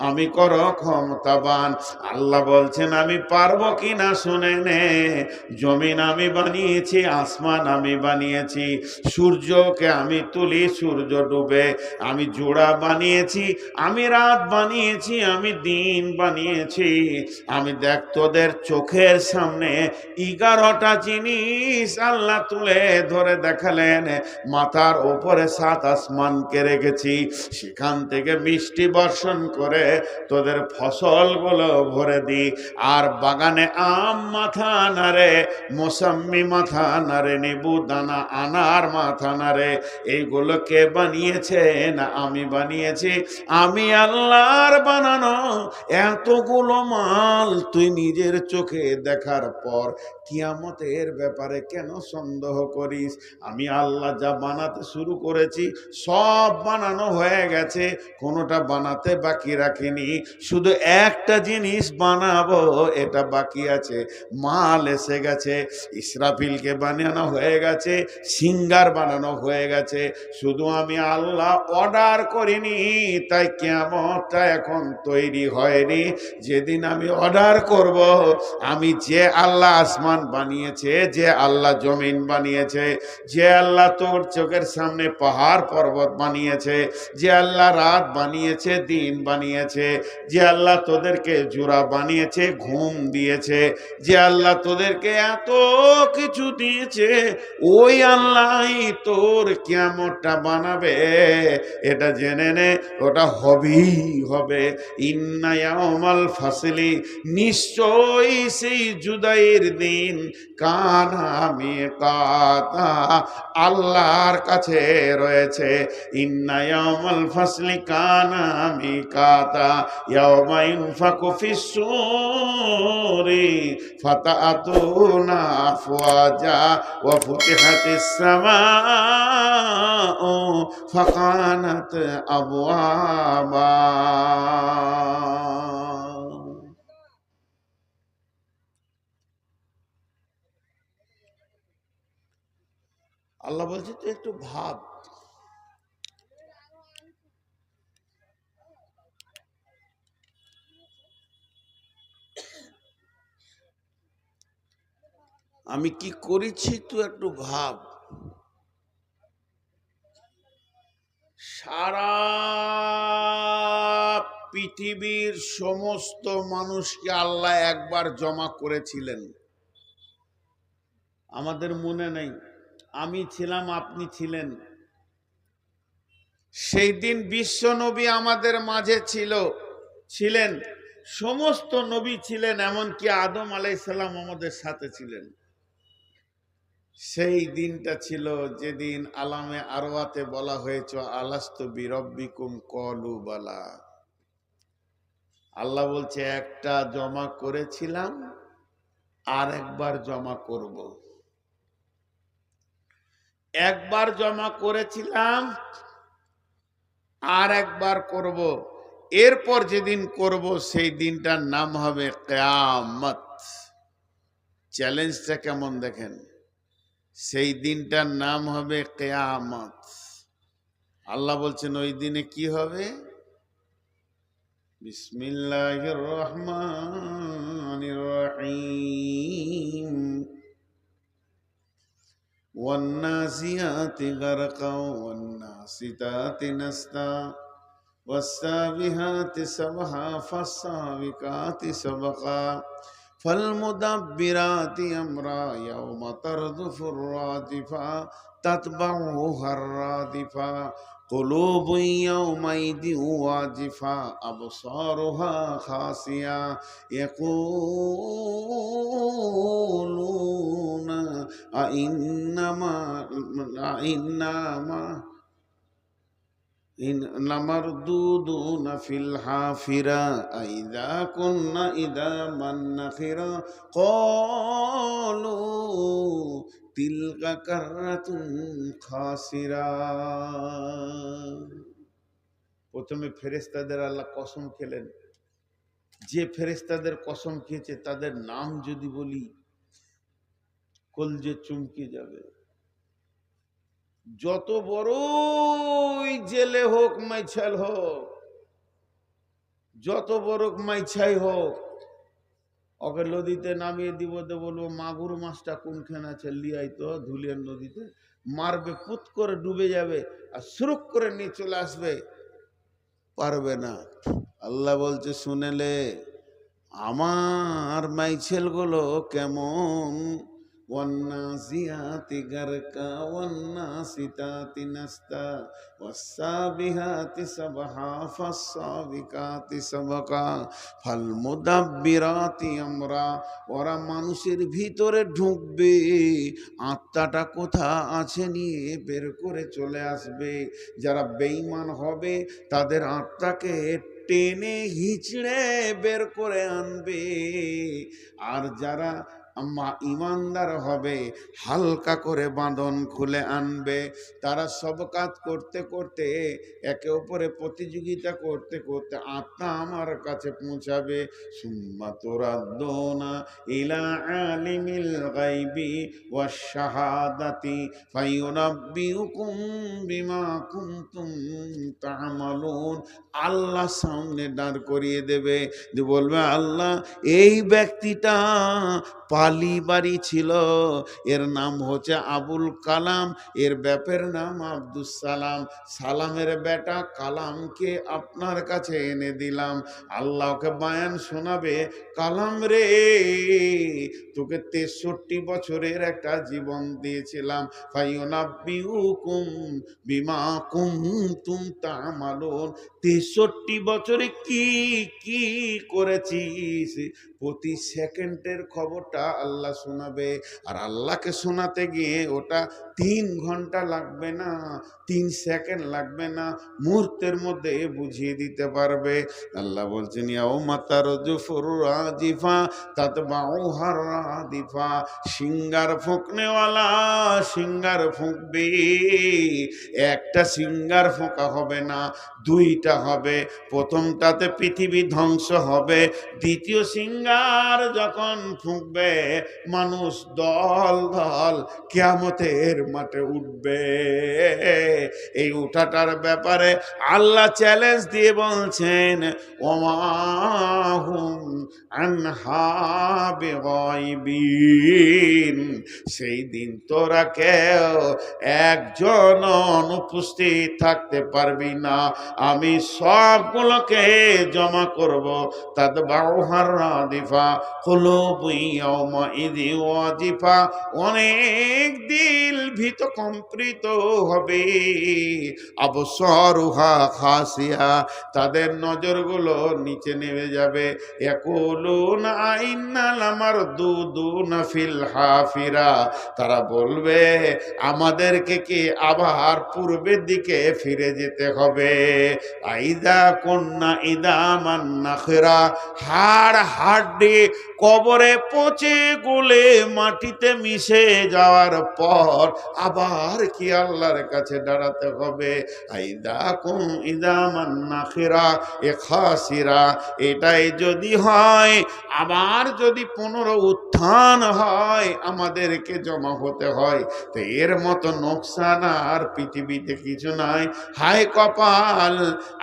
আমি কর ক্ষমতাবান। আল্লাহ বলছেন আমি পারবো কিনা শুনে নে। জমিন আমি বানিয়েছি, আসমান আমি বানিয়েছি, সূর্যকে আমি তুলি, সূর্য ডুবে, আমি জোড়া বানিয়েছি, আমি রাত বানিয়েছি, আমি দিন বানিয়েছি। আমি দেখ তোদের চোখের সামনে 11টা জিনিস আল্লাহ তুলে ধরে দেখালেন। মাথার উপরে 7 আসমানকে রেখেছি, সেখান থেকে বৃষ্টি বর্ষণ করে তোদের ফসলগুলো ভরে দি। আর বাগানে আম মাথা নাড়ে, মৌসম্মি মাথা নাড়ে, নেবু দানা আনার মাথা নাড়ে। এইগুলো কে বানিয়েছে? না আমি বানিয়েছি। আমি আল্লাহর বানানো এতগুলো মাল তুই নিজের চোখে দেখার পর কিয়ামতের ব্যাপারে কেন সন্দেহ করিস? আমি আল্লাহ যা বানাতে শুরু করেছি সব বানানো হয়ে গেছে, কোনোটা বানাতে বাকি রাখিনি। শুধু একটা জিনিস বানাবো, এটা বাকি আছে। মাল এসে গেছে, ইসরাফিলকে বানানো হয়ে গেছে, সিঙ্গার বানানো হয়ে গেছে, শুধু আমি আল্লাহ অর্ডার করিনি। তাই কিয়ামতটা এখন তৈরি হয়নি। যেদিন আমি অর্ডার করব, আমি যে আল্লাহ আসমান বানিয়েছে, যে আল্লাহ জমিন বানিয়েছে, যে আল্লাহ তোর চোখের সামনে পাহাড় পর্বত বানিয়েছে, যে আল্লাহ রাত বানিয়েছে, দিন বানিয়েছে, যে আল্লাহ তোদেরকে জোড়া বানিয়েছে, ঘুম দিয়েছে, যে আল্লাহ তোদেরকে এত কিছু দিয়েছে, ওই আল্লাহই তোর কিয়ামতটা বানাবে। এটা জেনে নে, ওটা হবেই হবে। ইন্না ইয়াউমাল ফাসলি, নিশ্চয়ই সেই জুদাইয়ের দিন, কানা মিকাতা, আল্লাহর কাছে রয়েছে। ইন্না ইয়াউমাল ফাসলি কানা মিকাতা, ইয়াউমা ইউনফাকু ফিস-সূরি ফাতাতুনা আফওয়াজা ওয়া ফুতিহাতিস সামাউ ফাকানাত আবওয়াবা। আল্লাহ বলছে তুই একটু ভাব। আমি কি করেছি তুই একটু ভাব। সারা পৃথিবীর সমস্ত মানুষকে আল্লাহ একবার জমা করেছিলেন, আমাদের মনে নেই। আমি ছিলাম, আপনি ছিলেন। সেই দিন বিশ্ব নবী আমাদের মাঝে ছিলেন, সমস্ত নবী ছিলেন, এমনকি আদম আলাইহিস সালাম আমাদের সাথে ছিলেন। সেই দিনটা ছিল যেদিন আলামে আরওয়াতে বলা হয়েছে আলাস্তু বিরব্বিকুম ক্বালু বালা। আল্লাহ বলছে একটা জমা করেছিলাম, আর একবার জমা করব। একবার জমা করেছিলাম, আর একবার করব। এরপর যেদিন করব সেই দিনটার নাম হবে কিয়ামত। চ্যালেঞ্জটা কেমন দেখেন, সেই দিনটার নাম হবে কিয়ামত। আল্লাহ বলছেন ওই দিনে কি হবে? বিসমিল্লাহির রহমানির রহিম। ওয়ান্নাসিয়াতি গারকা ওয়ান্নাসিতাতি নাসতা ওয়াসসাবিহাতি সাবহা ফাসসাবিকাতি সাবকা ফালমুদাব্বিরাতি আমরা ইয়াওমা তারদুফুর রাদিফা তাতবাউহার রাদিফা কুলুবুন ইয়াওমাইদিন ওয়াজিফা আবসারুহা খাসিয়া ইয়াকুলুনা আইন্নামা লামারদুদুনা ফিল হাফিরা আইযা কুন্না ইদামান নাখিরা ক্বালু তিলকা কাররাতুন খাসিরা। প্রথমে ফেরেশতাদের আল্লাহ কসম খেলেন। যে ফেরেশতাদের কসম খেয়েছে তাদের নাম যদি বলি কলজে চমকে যাবে। যত বড়ই জেলে হোক, মাইছাল হোক, যত বড় মাইছাই হোক, ওকে নদীতে নামিয়ে দিব, তো বলবো মাগুর মাছটা কোনখানে আছে, লিয়াই তো ধুলিয়ার নদীতে। মারবে, পুত করে ডুবে যাবে, আর সুরুক করে নিয়ে চলে আসবে। পারবে না। আল্লাহ বলছে শুনেলে আমার মাইছেলগুলো কেমন, ওয়ান্নাসিয়াতি গারকা ওয়ান্নাসিতাতি নাস্তা ওয়াসসাবিহাতি সাবহা ফাসসাবিকাতি সাবকা ফালমুদাব্বিরাতি আমরা। ওরা মানুষের ভিতরে ঢুকবে, আত্মাটা কোথা আছে নিয়ে বের করে চলে আসবে। যারা বেঈমান হবে তাদের আত্মাকে টেনে হিচড়ে বের করে আনবে, আর যারা ইমানদার হবে হালকা করে বাঁধন খুলে আনবে। তারা সব কাজ করতে করতে, একে অপরে প্রতিযোগিতা করতে করতে আত্মা আমার কাছে পৌঁছাবে। সুম্মা তুরাদ্দুনা ইলা আলিমিল গায়বি ওয়াশ শাহাদাতি ফায়ুনাব্বিউকুম বিমা কুনতুম তা'মালুন। আল্লাহ সামনে দাঁড় করিয়ে দেবে, যে বলবে আল্লাহ এই ব্যক্তিটা পালি বাড়ি ছিল, এর নাম হচ্ছে আবুল কালাম, এর বাপের নাম আব্দুস সালাম, সালামের বেটা কালামকে আপনার কাছে এনে দিলাম। আল্লাহকে বায়ান শোনাবে, কালাম রে তোকে 63 বছরের একটা জীবন দিয়েছিলাম, ফায়ুনাব্বিউকুম বিমা কুনতুম তা'মালুন। 63 বছরে কি কি করেছিস প্রতি সেকেন্ডের খবরটা আল্লাহ শোনাবে। আর আল্লাহকে শোনাতে গিয়ে ওটা 3 ঘন্টা লাগবে না, 3 সেকেন্ড লাগবে না, মুহূর্তের মধ্যে বুঝিয়ে দিতে পারবে। আল্লাহ বলছেন ইয়াউমা তারজুফুর রাজিফা তাতবাউহার রাদিফা। সিঙ্গার ফুঁকনেওয়ালা সিঙ্গার ফুঁকবে, একটা সিঙ্গার ফোঁকা হবে না, 2টা হবে। প্রথমটাতে পৃথিবী ধ্বংস হবে, দ্বিতীয় সিঙ্গার যখন ফুঁকবে মানুষ দল দল কিয়ামতের মাঠে উঠবে। এই উঠাটার ব্যাপারে আল্লাহ চ্যালেঞ্জ দিয়ে বলছেন ওমা হুম আনহা বিগাইবিন। সেই দিন তোরা কেউ একজন অনুপস্থিত থাকতে পারবি না, আমি সবগুলোকে জমা করব। তাতবাউহার রাদিফা কুলুবুন ইয়াওমাইযি ওয়াজিফা। অনেক দিল ভীত কম্পিত হবে। আবসারুহা খাসিয়া, তাদের নজরগুলো নিচে নেমে যাবে। ইয়াকুলুনা আইন্না লামারদুদুনা ফিল হাফিরা, তারা বলবে আমাদেরকে কি আবার পূর্বের দিকে ফিরে যেতে হবে। আইদা কন্যা ইদামান নাখরা, হাড় হাড্ডি কবরে পচে গলে মাটিতে মিশে যাওয়ার পর আবার কি আল্লাহর কাছে দাঁড়াতে হবে। আইদা কুম ইদামান নাখরা এ খাসিরা, এটাই যদি হয়, আবার যদি পুনরুত্থান হয়, আমাদেরকে জমা হতে হয়, তো এর মতো নোকসান আর পৃথিবীতে কিছু নাই। হায় কপাল।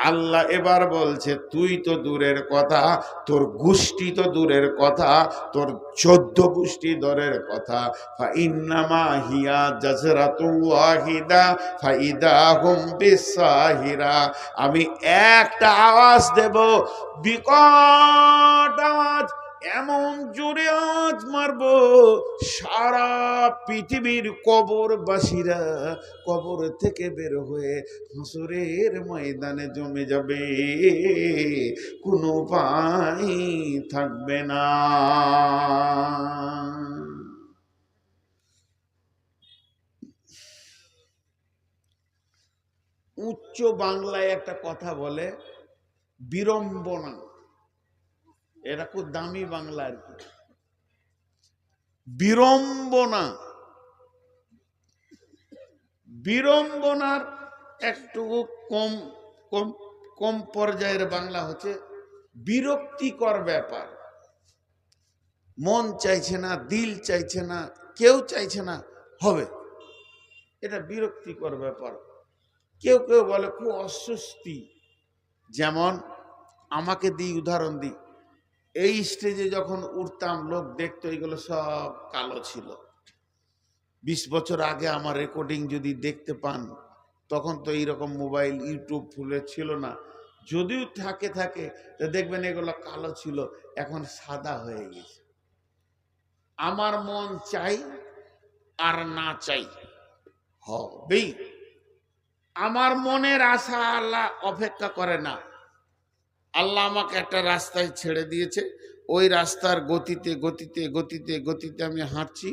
আল্লাহ এবার বলছে তুই তো দূরের কথা, তোর গোষ্ঠী তো দূরের কথা, তোর 14 গোষ্ঠী দূরের কথা। ফাইন্নামা হিয়া জাজরাতু ওয়াহিদা ফাইদা হুম বিসাহিরা। আমি একটা আওয়াজ দেব, বিকট আওয়াজ, এমন জোরে আওয়াজ মারব, সারা পৃথিবীর কবরবাসীরা কবর থেকে বের হয়ে হাসরের ময়দানে জমে যাবে, কোনো উপায় থাকবে না। উচ্চ বাংলায় একটা কথা বলে বিড়ম্বনা, এটা খুব দামি বাংলা আর কি। বিড়ম্বনা, বিড়ম্বনার একটু কম কম কম পর্যায়ের বাংলা হচ্ছে বিরক্তিকর ব্যাপার। মন চাইছে না, দিল চাইছে না, কেউ চাইছে না, হবে, এটা বিরক্তিকর ব্যাপার। কেউ কেউ বলে খুব অস্বস্তি। যেমন আমাকে দিই, উদাহরণ দিই, এই স্টেজে যখন উঠতাম লোক দেখতো এগুলো সব কালো ছিল। 20 বছর আগে আমার রেকর্ডিং যদি দেখতে পান, তখন তো এইরকম মোবাইল ইউটিউব ফুলে ছিল না। যদিও থাকে তো দেখবেন এগুলো কালো ছিল, এখন সাদা হয়ে গেছে। আমার মন চাই আর না চাই হবেই। আমার মনের আশা আল্লাহ অপেক্ষা করে না। আল্লাহ আমাকে একটা রাস্তায় ছেড়ে দিয়েছে, ওই রাস্তার গতিতে গতিতে গতিতে গতিতে আমি হাঁটছি।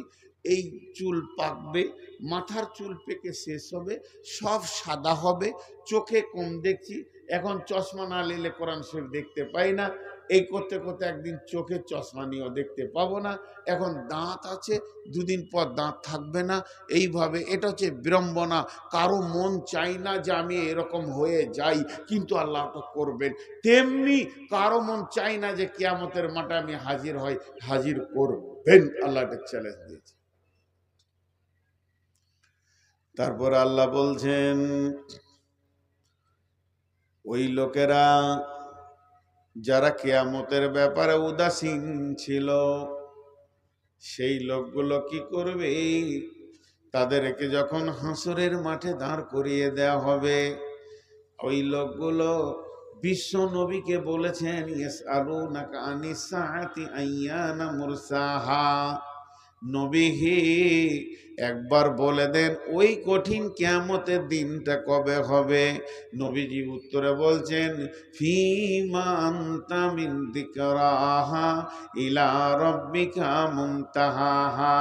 এই চুল পাকবে, মাথার চুল পেকে শেষ হবে, সব সাদা হবে, চোখে কম দেখছি, এখন চশমা না নিলে কোরআন শরীফ দেখতে পাই না। এই করতে করতে একদিন চোখে চশমা নিয়েও দেখতে পাবো না। এখন দাঁত আছে, দুদিন পর দাঁত থাকবে না। এইভাবে এটা হচ্ছে বিড়ম্বনা। কারো মন চাই না যে আমি এরকম হয়ে যাই, কিন্তু আল্লাহ তো করবেন। তেমনি কারো মন চাই না যে কিয়ামতের মাঠে আমি হাজির হই, হাজির করবেন। আল্লাহ এটা চ্যালেঞ্জ দিয়েছে। তারপর আল্লাহ বলছেন, ওই লোকেরা যারা কিয়ামতের ব্যাপারে উদাসীন ছিল, সেই লোকগুলো কি করবে? তাদেরকে যখন হাসরের মাঠে দাঁড় করিয়ে দেওয়া হবে, ওই লোকগুলো বিশ্ব নবীকে বলেছেন, ইয়াসআলুনাকা আনিস সাআতি আইয়ানা মুরসাহা, নবী হে একবার বলে দেন ওই কঠিন কিয়ামতের দিনটা কবে হবে। নবীজি উত্তরে বলছেন, ফীমা আনতা মিন যিকরাহা ইলা রাব্বিকা মুনতাহাহা,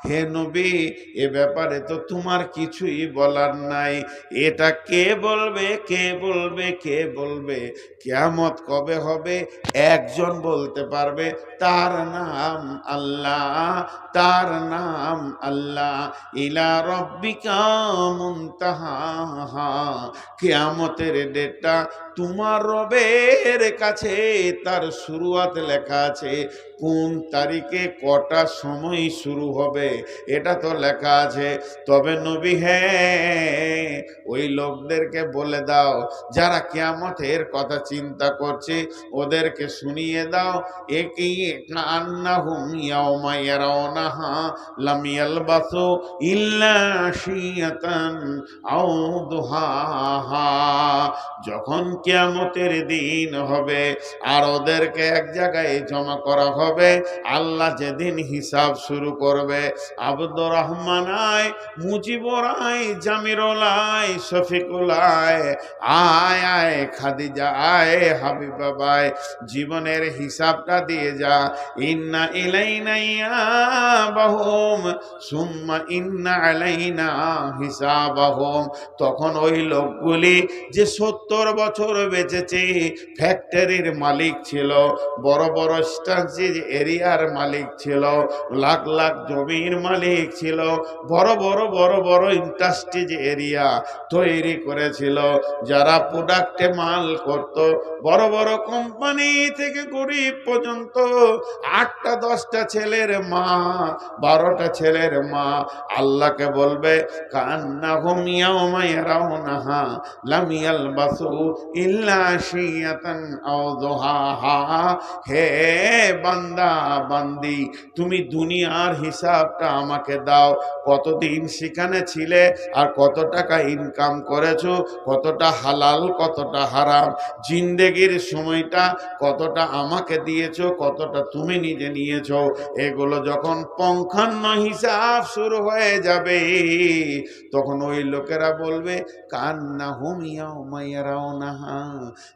হে নবী এ ব্যাপারে তো তোমার কিছুই বলার নাই। এটা কে বলবে, কে বলবে, কে বলবে? কিয়ামত কবে হবে একজন বলতে পারবে, তার নাম আল্লাহ, তার নাম আল্লাহ। ইলা রাব্বিকা মুনতাহাহা, কিয়ামতের ডেটটা তোমার রবের কাছে তার শুরুয়াত লেখা আছে। কোন তারিখে কটা সময় শুরু হবে এটা তো লেখা আছে। তবে নবী হ্যাঁ, ওই লোকদেরকে বলে দাও যারা কিয়ামতের কথা চিন্তা করছে, ওদেরকে শুনিয়ে দাও, একি কান্নাহুম ইয়াওমা ইয়ারাউনাহা লাম ইয়ালবাসু ইল্লা আশিয়াতান আও দুহাহা, যখন কিয়ামতের দিন হবে আর ওদেরকে এক জায়গায় জমা করা হবে, আল্লাহ যেদিন হিসাব শুরু করবে, আব্দুর রহমান আয়, মুজিবুর আয়, জামিরুল আয়, শফিকুল আয়, আয় আয়, খাদিজা আয়, হাবিবা আয়, জীবনের হিসাবটা দিয়ে যা। ইন্না ইলাইনা ইয়াবাহুম সুম্মা ইন্না আলাইনা হিসাবাহুম। তখন ওই লোকগুলি যে 70 বছর বেঁচেছে, ফ্যাক্টরির মালিক ছিল, বড় বড় স্ট্যান্সিজ এরিয়ার মালিক ছিল, লাখ লাখ জমির মালিক ছিল, বড় বড় বড় বড় ইন্ডাস্ট্রিজ এরিয়া তৈরি করেছিল, যারা প্রোডাক্টে মাল করত, বড় বড় কোম্পানি থেকে গরিব পর্যন্ত, 8টা 10টা ছেলের মা, 12টা ছেলের মা আল্লাহকে বলবে, কান্নাহুম ইয়াওমা ইয়ারাউনাহা লাম ইয়ালবাসু ইল্লা আশিয়াতান আও দুহাহা, হে বান্দা বান্দি তুমি দুনিয়ার হিসাবটা আমাকে দাও, কতদিন সেখানে ছিলে আর কত টাকা ইনকাম করেছো, কতটা হালাল কতটা হারাম, জিন্দেগির সময়টা কতটা আমাকে দিয়েছো, কতটা তুমি নিজে নিয়েছো। এগুলো যখন পঙ্খান্ন হিসাব শুরু হয়ে যাবে, তখন ওই লোকেরা বলবে, কান্নাহুম ইয়াওমা ইয়ারাউনাহা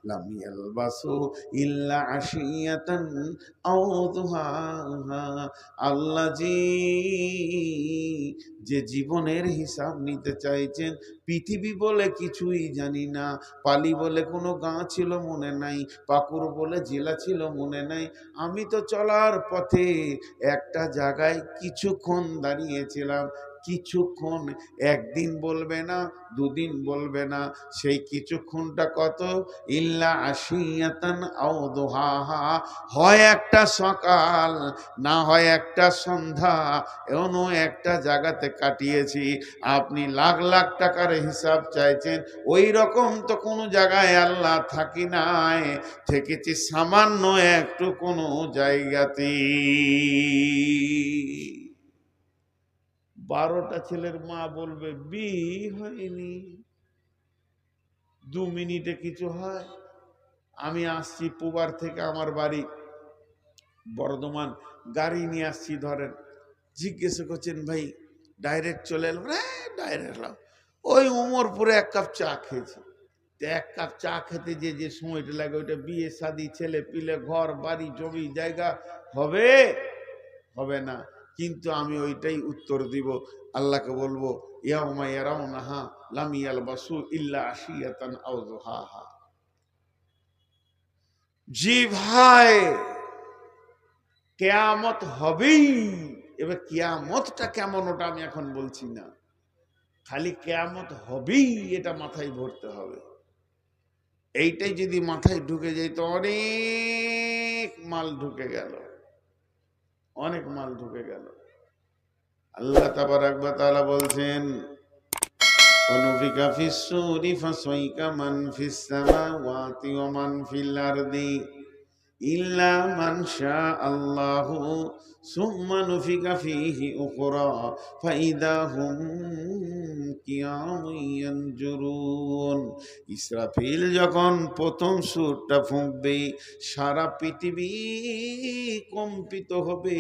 লাম ইয়ালবাসু ইল্লা আশিয়াতান আও দুহাহা। আল্লাহ জি যে জীবনের হিসাব নিতে চাইছেন, পৃথিবী বলে কিছুই জানি না, পালি বলে কোনো গাঁ ছিল মনে নাই, পাকুর বলে জেলা ছিল মনে নাই, আমি তো চলার পথে একটা জায়গায় কিছুক্ষণ দাঁড়িয়েছিলাম, কিছুক্ষণ, একদিন বলবে না, দুদিন বলবে না, সেই কিছুক্ষণটা কত? ইল্লা আশিয়াতান আও দুহাহা, হয় একটা সকাল, না হয় একটা সন্ধ্যা, এমন একটা জায়গাতে কাটিয়েছি। আপনি লাখ লাখ টাকার হিসাব চাইছেন, ওই রকম তো কোনো জায়গায় আল্লাহ থাকি নাই, থেকেছি সামান্য একটু কোনো জায়গাতে। 12টা ছেলের মা বলবে, বিয়ে হয়নি, 2 মিনিটে কিছু হয়? আমি আসছি পুবার থেকে আমার বাড়ি বর্ধমান, গাড়ি নিয়ে আসছি ধরেন, জিজ্ঞেস করছেন ভাই ডাইরেক্ট চলে এলাম, ডাইরেক্ট এলাম, ওই উমরপুরে এক কাপ চা খেয়েছি। এক কাপ চা খেতে যে সময়টা লাগে ওইটা বিয়ে শাদি ছেলে পিলে ঘর বাড়ি জমি জায়গা হবে হবে না। কিন্তু আমি ওইটাই উত্তর দিব, আল্লাহকে বলবো ইয়াউমা ইয়ারাউনাহা লাম ইয়ালবাসু ইল্লা আশিয়াতান আও যুহাহা। জি ভাই, কিয়ামত হবেই। এবার কিয়ামতটা কেমন ওটা আমি এখন বলছি না, খালি কিয়ামত হবেই এটা মাথায় ভরতে হবে। এইটাই যদি মাথায় ঢুকে যায় তো অনেক মাল ঢুকে গেল, অনেক মাল ঢুকে গেল। আল্লাহ তাবারাক ওয়া তাআলা বলছেন অনুফিকা ফিস সূরি ফাসাইকা মান ফিস সামাওয়াতি ওয়া মান ফিল আরদি ইল্লা মান শা আল্লাহু সুম্মা নুফিকা ফীহি উখরা ফাইদা হুম কিয়ামুন ইয়ানজুরুন। ইসরাফিল যখন প্রথম সুরটা ফুঁকবে সারা পৃথিবী কম্পিত হবে,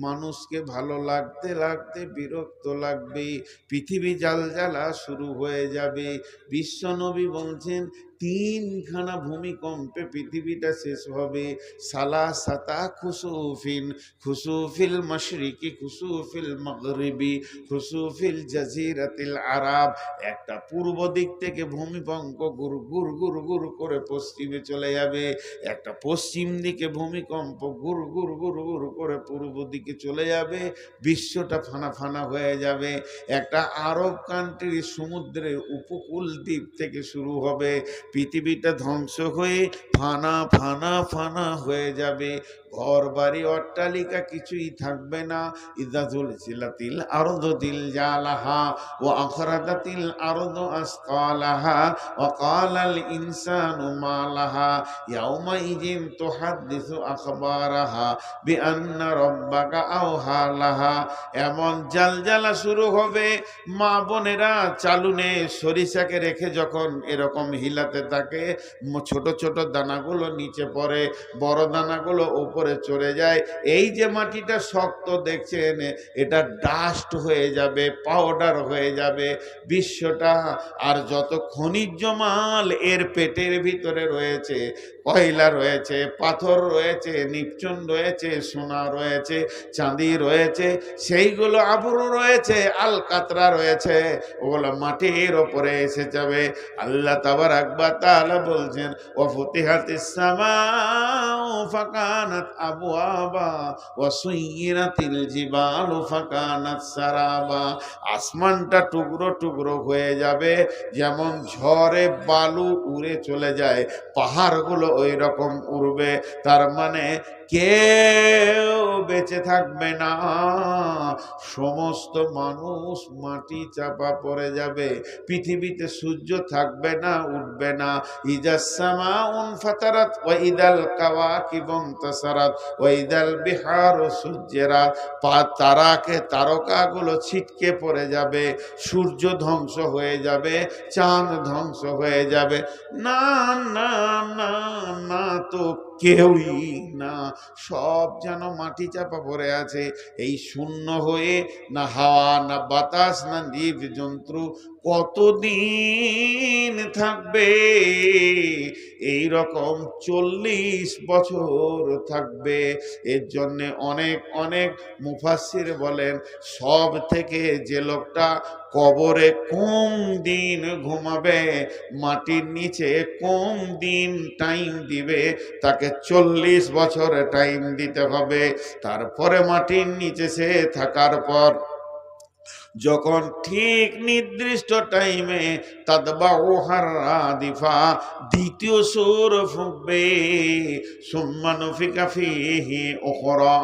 মানুষকে ভালো লাগতে লাগতে বিরক্ত লাগবে, পৃথিবী জালজালা শুরু হয়ে যাবে। বিশ্বনবী বলছেন তিনখানা ভূমিকম্পে পৃথিবীটা শেষ হবে। সালা সাতা খুসুফিন, খুসুফিল মাশরিকি খুসুফিল মাগরিবি খুসুফিল জাজিরাতিল আরব। একটা পূর্ব দিক থেকে ভূমিকম্প গুর গুর গুর গুর করে পশ্চিমে চলে যাবে, একটা পশ্চিম দিকে ভূমিকম্প গুর গুর গুর গুর করে পূর্ব দিকে চলে যাবে, বিশ্বটা ফানা ফানা হয়ে যাবে। একটা আরব কান্ট্রির সমুদ্রের উপকূল দ্বীপ থেকে শুরু হবে, পৃথিবীটা ধ্বংস হয়ে ফানা ফানা ফানা হয়ে যাবে, ঘর বাড়ি অট্টালিকা কিছুই থাকবে না। ইযা যুলজিলাতিল আরদু জিলজালাহা ওয়া আখরাজাতিল আরদু আসকালাহা ওয়া ক্বালাল ইনসানু মা লাহা ইয়াউমা ইযিন তুহাদ্দিসু আখবারাহা বিআন্না রাব্বাকা আওহা লাহা। এমন জালজালা শুরু হবে, মা বোনেরা চালুনে সরিষাকে রেখে যখন এরকম হিলাতে থাকে, ছোট ছোট দানাগুলো নিচে পড়ে, বড় দানাগুলো উপরে চড়ে যায়। এই যে মাটিটা শক্ত দেখছেন, এটা ডাস্ট হয়ে যাবে, পাউডার হয়ে যাবে বিশ্বটা। আর যত খনিজ মাল এর পেটের ভিতরে রয়েছে, কয়লা রয়েছে, পাথর রয়েছে, নিপচন রয়েছে, সোনা রয়েছে, চাঁদি রয়েছে, সেইগুলো আবরু রয়েছে, আলকাতরা রয়েছে, ওগুলো মাটির ওপরে এসে যাবে। আল্লাহ তাবারাক ওয়া তাআলা বলছেন ওয়া ফুতিহাতিস সামাউ ফাকানাত আবওয়াবা ওয়া সুয়িরাতিল জিবালু ফাকানাত সারাবা। আসমানটা টুকরো টুকরো হয়ে যাবে, যেমন ঝড়ে বালু উড়ে চলে যায়, পাহাড়গুলো ওই রকম উড়বে। তার মানে কেউ বেঁচে থাকবে না, সমস্ত মানুষ মাটি চাপা পড়ে যাবে, পৃথিবীতে সূর্য থাকবে না, উঠবে না। ইজাস সামাউন ফাতারাত ওয়া ইদাল কাওয়াকিবু ইনতাসারাত ওয়া ইদাল বিহারু সুজ্জিরাত। তারাকে তারকাগুলো ছিটকে পড়ে যাবে, সূর্য ধ্বংস হয়ে যাবে, চাঁদ ধ্বংস হয়ে যাবে। না না না না, তো কেউই না, সব যেন মাটি চাপা পড়ে আছে। এই শূন্য হয়ে না হাওয়া না বাতাস না জীব জন্তু কতদিন থাকবে? এই রকম 40 বছর থাকবে। এর জন্যে অনেক অনেক মুফাসসির বলেন সব থেকে যে লোকটা কবরে কম দিন ঘুমাবে, মাটির নিচে কম দিন টাইম দিবে, তাকে 40 বছর টাইম দিতে হবে। তারপরে মাটির নিচে সে থাকার পর যখন ঠিক নির্দিষ্ট টাইমে তাদবাউহার রাদিফা দ্বিতীয় সুর ফুঁকবে, সুম্মা নুফিকা ফীহি উখরা,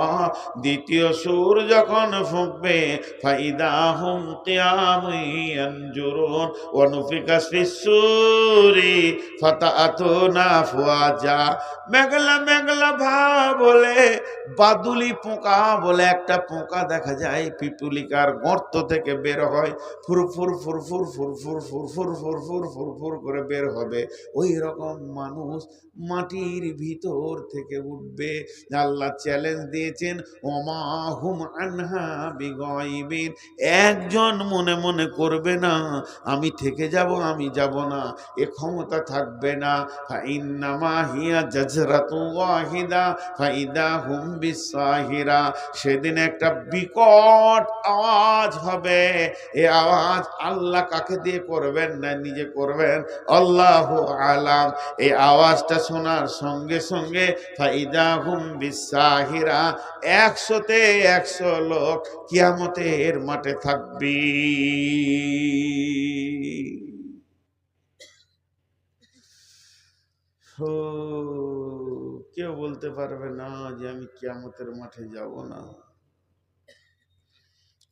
দ্বিতীয় সুর যখন ফুঁকবে ফাইদা হুম কিয়ামুন ইয়ানজুরুন ওয়া নুফিকা ফিস সূরি ফাতাআতুনা আফওয়াজা। মেঘলা মেঘলা ভাব বলে বাদুলি পোকা বলে একটা পোকা দেখা যায় পিপুলিকার গর্ত থেকে থেকে বের হয়, ফুরফুর ফুরফুর ফুরফুর ফুরফুর ফুরফুর ফুরফুর করে বের হবে, ওই রকম মানুষ মাটির ভিতর থেকে উঠবে। আল্লাহ চ্যালেঞ্জ দিয়েছেন, ওমা হুম আনহা বিগাইবিন। একজন মনে মনে করবে না আমি থেকে যাব, আমি যাব না, এ ক্ষমতা থাকবে না। ফাইন্নামা হিয়া জাজরাতু ওয়াহিদা ফাইদা হুম বিসাহিরা। সেদিন একটা বিকট আওয়াজ হবে। এই আওয়াজ আল্লাহ কাকে দিয়ে করবেন না নিজে করবেন, আল্লাহু আলাম। এই আওয়াজটা শোনার সঙ্গে সঙ্গে ফাইদা হুম বিসাহিরা, 100তে 100 লোক কিয়ামতের মাঠে থাকবে। কেউ বলতে পারবে না যে আমি কিয়ামতের মাঠে যাব না,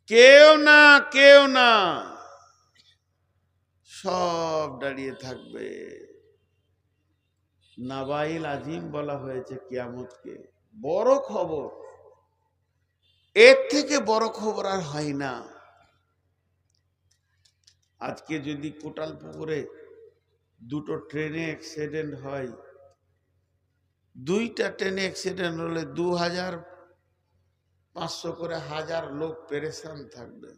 কেউ না, কেউ না, সব দাঁড়িয়ে থাকবে। নাবাইল আজিম বলা হয়েছে কিয়ামতকে, বড় খবর, এর থেকে বড় খবর আর হয় না। আজকে যদি কোটালপুকুরে দুটো ট্রেনে অ্যাক্সিডেন্ট হয়, দুইটা ট্রেনে অ্যাক্সিডেন্ট হলে 2500 করে 1000 লোক পেরেশান থাকবে।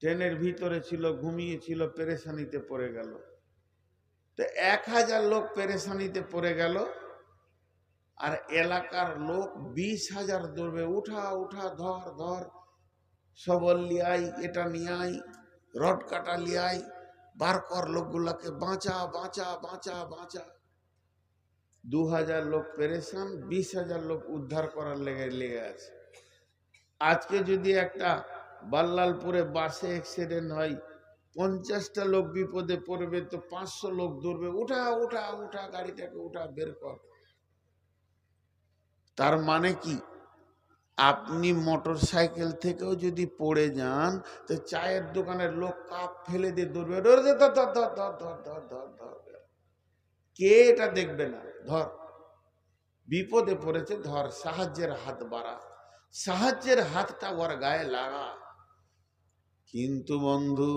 ট্রেনের ভিতরে ছিল, ঘুমিয়েছিল, পেরেশানিতে পড়ে গেল, তো 1000 লোক পেরেশানিতে পড়ে গেল, আর এলাকার লোক 20,000 দৌড়বে, উঠা উঠা, ধর ধর, সবল লিয়াই, এটা নিয়াই, রড কাটা লিয়াই, বার কর লোকগুলাকে, বাঁচা বাঁচা বাঁচা বাঁচা। 2000 লোক পেরেশান, 20,000 লোক উদ্ধার করার লেগে আছে। আজকে যদি একটা বাল্লালপুরে বাসে অ্যাক্সিডেন্ট হয়, 50টা লোক বিপদে পড়বে, তো 500 লোক দৌড়বে, উঠা উঠা উঠা, গাড়িটাকে উঠা, বের কর। তার মানে কি, আপনি মোটর সাইকেল থেকেও যদি পড়ে যান, তো চায়ের দোকানের লোক কাপ ফেলে দিয়ে দৌড়বে, ধর ধর ধর ধর ধর ধর ধর ধর ধর, কে এটা দেখবে না, ধর, বিপদে পড়েছে, ধর, সাহায্যের হাত বাড়া, সাহায্যের হাতটা ওর গায়ে লাগা। কিন্তু বন্ধু,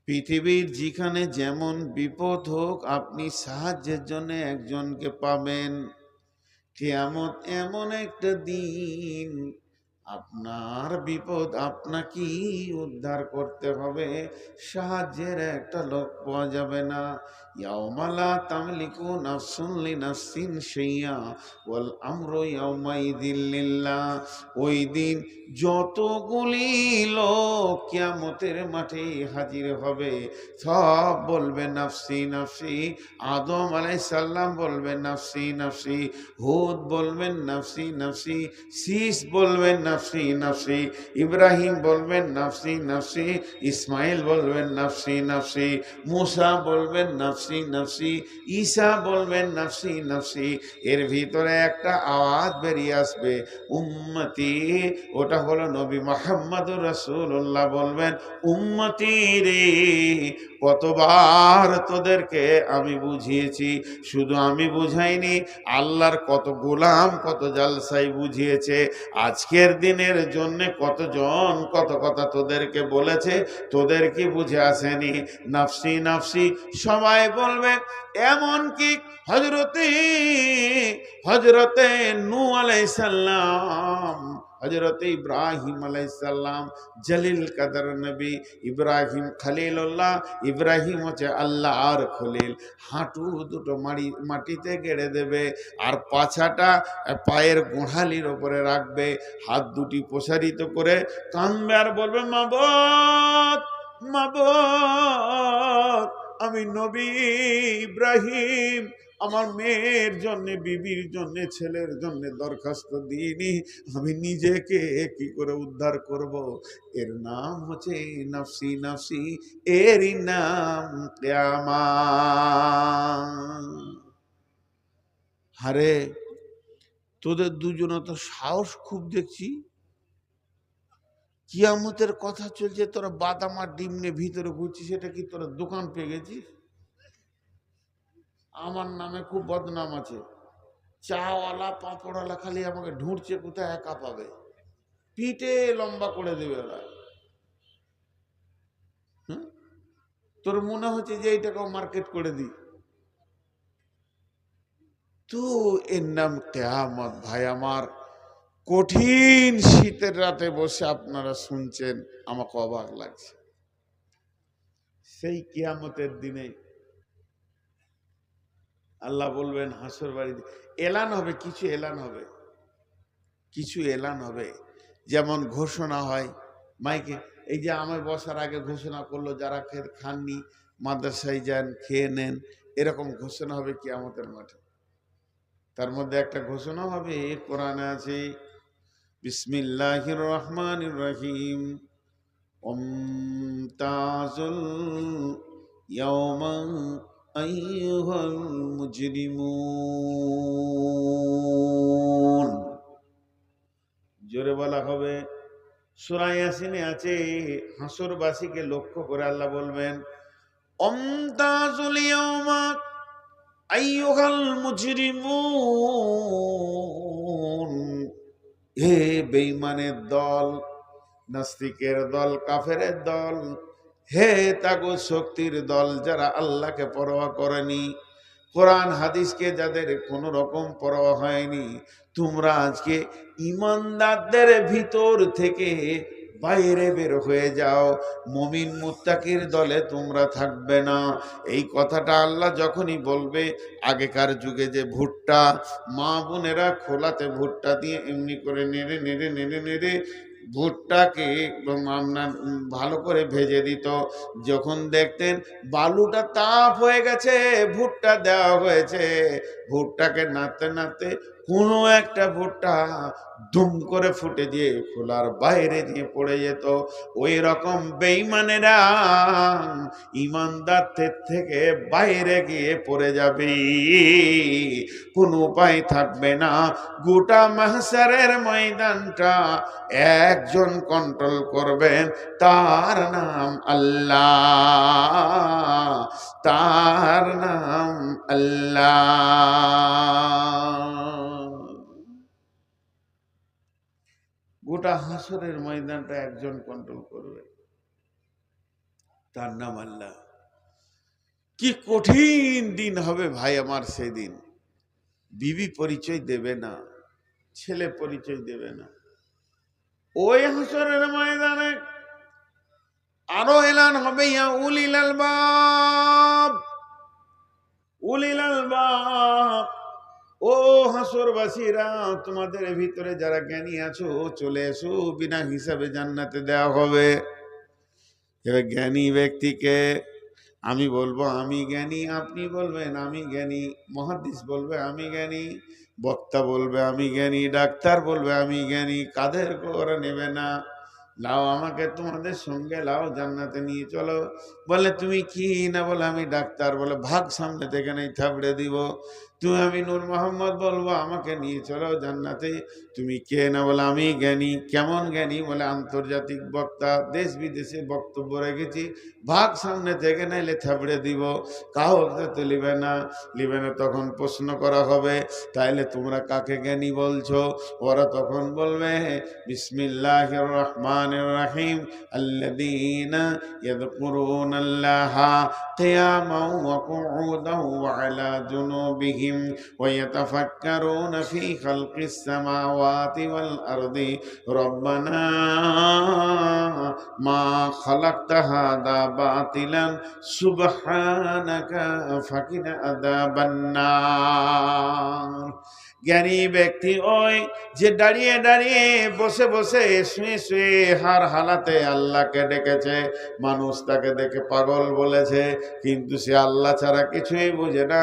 পৃথিবীর যেখানে যেমন বিপদ হোক, আপনি সাহায্যের জন্য একজনকে পাবেন। কিয়ামত এমন একটা দিন, আপনার বিপদ আপনাকেই উদ্ধার করতে হবে, সাহায্যের একটা লোক পাওয়া যাবে না। ইয়াউমা লা তামলিকু নাফসুন লিনাফসিন শাইআ ওয়াল আমরু ইয়াউমাইযিন লিল্লাহ। ওই দিন যতগুলি লোক কিয়ামতের মাঠে হাজির হবে, সব বলবে নাফসি নাফসি। আদম আলাইহিস সালাম বলবেন নাফসি নাফসি, হুদ বলবেন নাফসি নাফসি, শীস বলবেন নাফসি নাফসি, ইব্রাহিম বলবেন নাফসি নাফসি, ইসমাইল বলবেন নাফসি নাফসি, মুসা বলবেন নাফসি নাফসি, ঈসা বলবেন নাফসি নাফসি। এর ভিতরে একটা আওয়াজ বেরিয়ে আসবে, উম্মতি। ওটা হলো নবী মুহাম্মদুর রাসূলুল্লাহ বলবেন, উম্মতি রে, কতবার তোদেরকে আমি বুঝিয়েছি, শুধু আমি বুঝাইনি, আল্লাহর কত গোলাম কত জালসাই বুঝিয়েছে। আজকের দিনের জন্য কতজন কত কথা তোদেরকে বলেছে, তোদের কি বুঝে আসেনি? নাফসি নাফসি সবাই বলবে। এমনকি হজরতে নূহ আলাইহিস সালাম, হজরতে ইব্রাহিম আলাইহিস সালাম, জলিল কদর নবী ইব্রাহিম খলিলুল্লাহ, ইব্রাহিম হচ্ছে আল্লাহর খলিল, হাঁটু দুটো মাটিতে গেড়ে দেবে, আর পাছাটা পায়ের গোড়ালির ওপরে রাখবে, হাত দুটি প্রসারিত করে কাঁদবে আর বলবে, মাবুদ মাবুদ, আমি নবী ইব্রাহিম আমার মেয়ের জন্য, বিবির জন্য, ছেলের জন্য দরখাস্ত দিইনি, আমি নিজেকে কি করে উদ্ধার করব? এর নাম হচ্ছে নাফসি নাফসি, এরই নাম কিয়ামত। আরে তোদের দুজনে তো সাহস খুব দেখছি, কিয়ামতের কথা চলছে, তোরা বাদাম আর ডিম নিয়ে ভিতরে ঘুরছিস, সেটা কি তোরা দোকান পেয়ে গেছিস? আমার নামে খুব বদনাম আছে, চাওয়ালা পাঁপড়ওয়ালা খালি আমাকে ঢুঁড়ছে, কোথায় একা পাবে, পিঠে লম্বা করে দেবে ওরা। তোর মনে হচ্ছে যে এইটাকেও মার্কেট করে দিই। তো এর নাম কিয়ামত। ভাই আমার, কঠিন শীতের রাতে বসে আপনারা শুনছেন, আমাকে অবাক লাগছে। সেই কিয়ামতের দিনে আল্লাহ বলবেন হাসর বাড়িতে এলান হবে, কিছু এলান হবে, কিছু এলান হবে। যেমন ঘোষণা হয় মাইকে, এই যে আমার বসার আগে ঘোষণা করলো যারা খাননি মাদ্রাসায় যান খেয়ে নেন, এরকম ঘোষণা হবে কিয়ামতের মাঠে। তার মধ্যে একটা ঘোষণা হবে, কোরআনে আছে, বিসমিল্লাহির রহমানির রহিম, ওমতাজুল ইয়াওমা আইয়ুহাল মুজরিমুন। জোরে বলা হবে। সূরা ইয়াসিনে আছে, হাসরবাসীকে লক্ষ্য করে আল্লাহ বলবেন, ওমতাজুল ইয়াওমা আইয়ুহাল মুজরিমুন। হে বেঈমানের দল, নাস্তিকের দল, কাফেরের দল, হে তাগুত শক্তির দল, যারা আল্লাহকে পরোয়া করেনি, কোরআন হাদিসকে যাদের কোনো রকম পরোয়া হয়নি, তোমরা আজকে ঈমানদারদের ভিতর থেকে বাইরে বের হয়ে যাও, মুমিন মুত্তাকির দলে তোমরা থাকবে না। এই কথাটা আল্লাহ যখনই বলবে, আগেকার যুগে যে ভুট্টা মা বোনেরা খোলাতে ভুট্টা দিয়ে এমনি করে নেড়ে নেড়ে নেড়ে নেড়ে ভুট্টাকে আপনার ভালো করে ভেজে দিত। যখন দেখতেন বালুটা তাপ হয়ে গেছে, ভুট্টা দেওয়া হয়েছে, ভুট্টাকে নাড়তে নাড়তে কোনো একটা ভুট্টা দুম করে ফুটে দিয়ে খোলার বাইরে দিয়ে পড়ে যেত। ওই রকম বেঈমানেরা ঈমানদারদের থেকে বাইরে গিয়ে পড়ে যাবে, কোনো উপায় থাকবে না। গোটা মাহশারের ময়দানটা একজন কন্ট্রোল করবেন, তার নাম আল্লাহ, তার নাম আল্লাহ। গোটা হাসরের ময়দানটা একজন কন্ট্রোল করবে, তার নাম আল্লাহ। কি কঠিন দিন হবে ভাই আমার সেদিন। বিবি পরিচয় দেবে না, ছেলে পরিচয় দেবে না। ওই হাসরের ময়দানে আরো এলান হবে, ইয়া উলিল আলবাব, উলিল আলবাব, ও হাসরবাসীরা, তোমাদের ভিতরে যারা জ্ঞানী আছো চলে এসো, বিনা হিসাবে জান্নাতে দেওয়া হবে। এবার জ্ঞানী ব্যক্তিকে আমি বলবো আমি জ্ঞানী, আপনি বলবেন আমি জ্ঞানী, মুহাদ্দিস বলবে আমি জ্ঞানী, বক্তা বলবে আমি জ্ঞানী, ডাক্তার বলবে আমি জ্ঞানী, কাদের করে নেবে না, লাও আমাকে তোমাদের সঙ্গে লাও, জান্নাতে নিয়ে চলো। বলে তুমি কি না, বলে আমি ডাক্তার, বলে ভাগ সামনে থেকে নেই থাবড়ে দিব। তুমি আমি নূর মোহাম্মদ, বলবো আমাকে নিয়ে চলো জান্নাতে। তুমি কে না, বলে আমি জ্ঞানী। কেমন জ্ঞানী, বলে আন্তর্জাতিক বক্তা, দেশ বিদেশে বক্তব্য রেখেছি, ভাগ সামনে থেকে নাইলে থাবড়ে দিব। কাউকে তো লিবে না, লিবে না। তখন প্রশ্ন করা হবে, তাইলে তোমরা কাকে জ্ঞানী বলছো? ওরা তখন বলবে বিসমিল্লাহির রহমানির রহিম, আল্লাযীনা ইয়াযকুরুনাল্লাহা কিয়ামান ওয়া কুউদান ওয়া আলা জুনুবিহিম ওয়া ইয়াতাফাক্কারুনা ফী খালকিস সামাওয়াতি ওয়াল আরদি রব্বানা মা খালাকতা হাযা বাতিলান সুবহানাকা ফাকিনা আযাবান নার। জ্ঞানী ব্যক্তি ওই যে দাঁড়িয়ে দাঁড়িয়ে বসে বসে শুয়ে শুয়ে হার হালাতে আল্লাহকে ডেকেছে। মানুষ তাকে দেখে পাগল বলেছে, কিন্তু সে আল্লাহ ছাড়া কিছুই বুঝে না,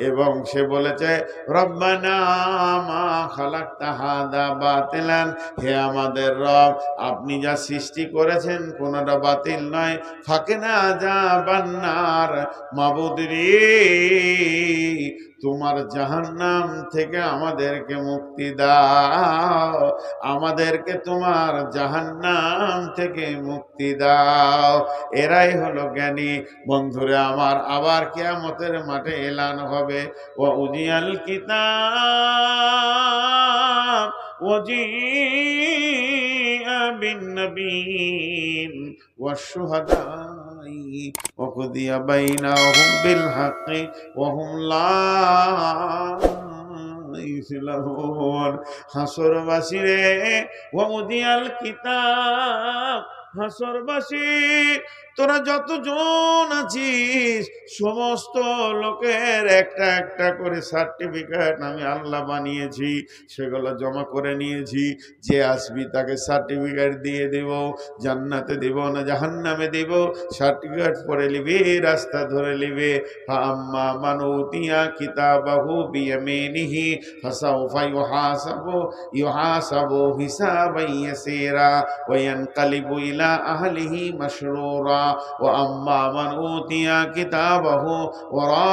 এবং সে বলেছে রব্বানা মা খালাকতা হাযা বাতিলান, হে আমাদের রব, আপনি যা সৃষ্টি করেছেন কোনটা বাতিল নয়, ফাকিনা আযাবান নার, মাবুদ রে, তোমার জাহান্নাম থেকে আমাদেরকে মুক্তি দাও, আমাদেরকে তোমার জাহান্নাম থেকে মুক্তি দাও। এরাই হলো জ্ঞানী। বন্ধুরা আমার, আবার কিয়ামতের মাঠে এলান হবে, ওয়া উজিয়াল কিতাব ওয়াজিআ বিন নবিয়্যিন ওয়াশ শুহাদা وقضي بينهم بالحق وهم لا يظلمون হাসরবাসী রে ওয়াউদিয়াল কিতাব হাসরবাসী তোরা যতজন আছিস সমস্ত লোকের একটা একটা করে সার্টিফিকেট আমি আল্লাহ বানিয়েছি, সেগুলো জমা করে নিয়েছি। যে আসবি তাকে সার্টিফিকেট দিয়ে দেব, জান্নাতে দেব না জাহান্নামে দেব, সার্টিফিকেট পরে নিবি, রাস্তা ধরে নিবে। আম্মা মান উতিয়া কিতাবাহু বিয়ামিনিহি ফাসাউফা ইউহাসাবু হিসাবান ইয়াসীরা ওয়া ইয়ানকালিবু ইলা আহলিহি মাসরুরা ওয়া আম্মা মান উতিয়া কিতাবাহু ওয়ারা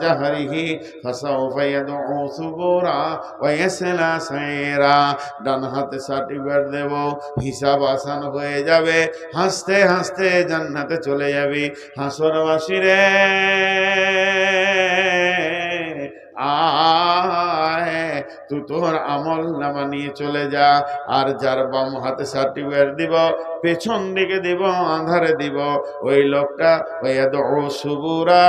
জাহরিহি ফাসাউফা ইয়াদউ সুবুরা ওয়া ইয়াসলা সাইরা। ডান হাতে সার্টিফিকেট দেব, হিসাব আসান হয়ে যাবে, হাসতে হাসতে জান্নাতে চলে যাবি। হাসরবাসী রে আয় তুই তোর আমল নামা নিয়ে চলে যা। আর যার বাম হাতে সার্টিফিকেট দিব, পেছন দিকে দিব, আঁধারে দিব, ওই লোকটা সুবুরা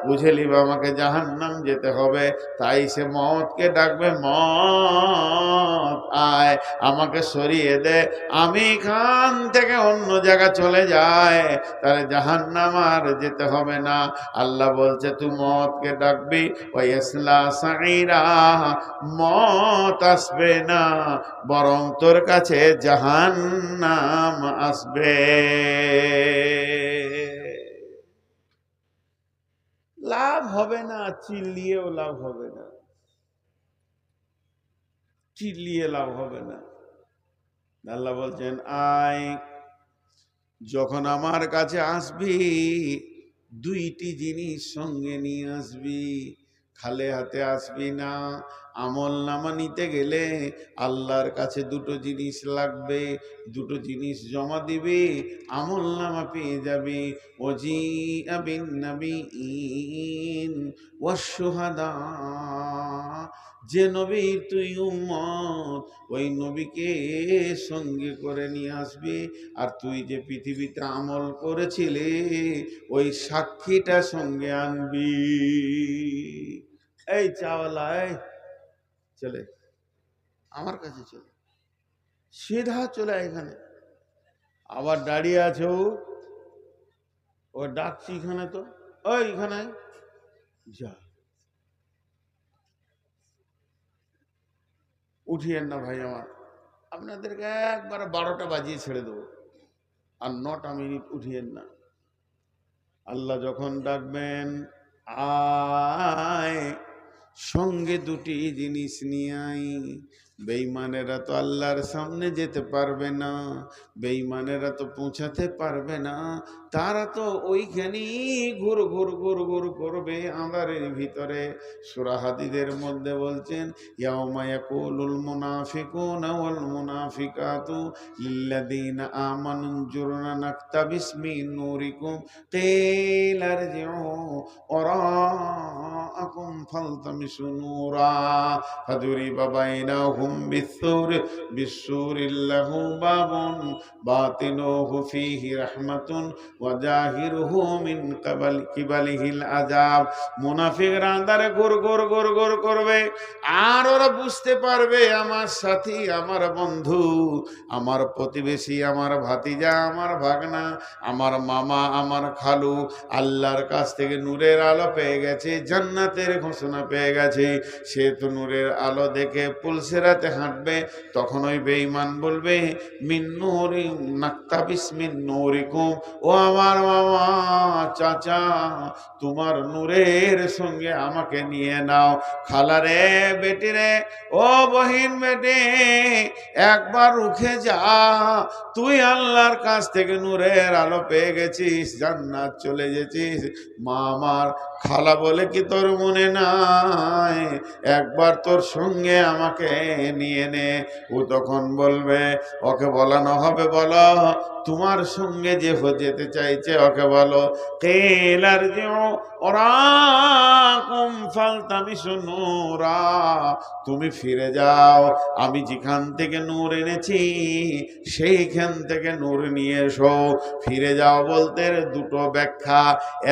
বুঝে নিব আমাকে জাহান্নাম যেতে হবে। তাই সে মওতকে ডাকবে, মওত আয় আমাকে সরিয়ে দে, আমি এখান থেকে অন্য জায়গা চলে যায়, তাহলে জাহান্নাম আর যেতে হবে না। আল্লাহ বলছে তুই মওতকে ডাকবি, ওয়াইসলা সাইরা, মওত আসবে না, বরং তোর কাছে জাহান্নাম আসবে। লাভ হবে না, চিল্লিয়েও লাভ হবে না, চিল্লিয়ে লাভ হবে না। আল্লাহ বলছেন আয় যখন আমার কাছে আসবি দুইটি জিনিস সঙ্গে নিয়ে আসবি, খালে হাতে আসবি না। আমল নামা নিতে গেলে আল্লাহর কাছে দুটো জিনিস লাগবে, দুটো জিনিস জমা দিবি, আমল নামা পেয়ে যাবি। ওয়াজিআ বিন নাবিয়্যিন ওয়াশ শুহাদা, যে নবীর তুই উম্মত ওই নবীকে সঙ্গে করে নিয়ে আসবি। আর তুই যে পৃথিবীতে আমল করেছিলি ওই সাক্ষীটা সঙ্গে আনবি। এই চাওয়ালা চলে আমার কাছে, চলে সিধা চলে এখানে, আবার দাঁড়িয়ে আছে ও ডাকছি এখানে, তো ওই এখানে যা, উঠিয়েন না ভাই আমার, আপনাদেরকে একবার 12টা বাজিয়ে ছেড়ে দেবো, আর 9টা মিনিট উঠিয়েন না। আল্লাহ যখন ডাকবেন আয়, সঙ্গে দুটি জিনিস নিয়ে আয়। বেঈমানেরা তো আল্লাহর সামনে যেতে পারবে না, বেঈমানেরা তো পৌঁছাতে পারবে না, তারা তো ওইখানেই ঘুর ঘুর ঘুর ঘুর করবে আঁধারের ভিতরে। সূরা হাদীদের মধ্যে বলছেন ইয়াউমা ইয়াকুলুল মুনাফিকুনা ওয়াল মুনাফিকাতু লিল্লাযীনা আমানু জুরনা নাকতাবিস মিন নূরিকুম কিলা ইরজিউ ওয়ারাআকুম ফালতামিসু নূরা ফাদুরিবা বাইনাহুম বিসসুরিল লাহু বাবুন বাতিনুহু ফীহি রাহমাতুন ওয়া জাহিরুহু মিন কিবালিহিল আযাব। মুনাফিকরা আঁধারে ঘুর ঘুর ঘুর ঘুর করবে, আর ওরা বুঝতে পারবে আমার সাথী, আমার বন্ধু, আমার প্রতিবেশী, আমার ভাতিজা, আমার ভাগনা, আমার মামা, আমার খালু আল্লাহর কাছ থেকে নূরের আলো পেয়ে গেছে, জান্নাতের ঘোষণা পেয়ে গেছে। সে তো নূরের আলো দেখে পুলসেরাতে হাঁটবে। তখন ওই বেঈমান বলবে মিন নূরি নাকতাবিস মিন নূরিকুম, ও আমার মামা চাচা তোমার নূরের সঙ্গে আমাকে নিয়ে নাও। খালারে বেটি রে, ও বহিন বেটি, একবার উঠে যা, তুই আল্লাহর কাছ থেকে নূরের আলো পেয়ে গেছিস, জান্নাত চলে গেছিস। মা আমার খালা বলে কি তোর মনে নাই, একবার তোর সঙ্গে আমাকে নিয়ে নে। ও তখন বলবে, ওকে বলানো হবে, বলো তোমার সঙ্গে যে যেতে চাইছে ওকে বলো কেলার যে ওরাকুম ফালতামিসু নূরা, তুমি ফিরে যাও, আমি যেখান থেকে নূর এনেছি সেইখান থেকে নূর নিয়ে এসো। ফিরে যাও বলতে দুটো ব্যাখ্যা।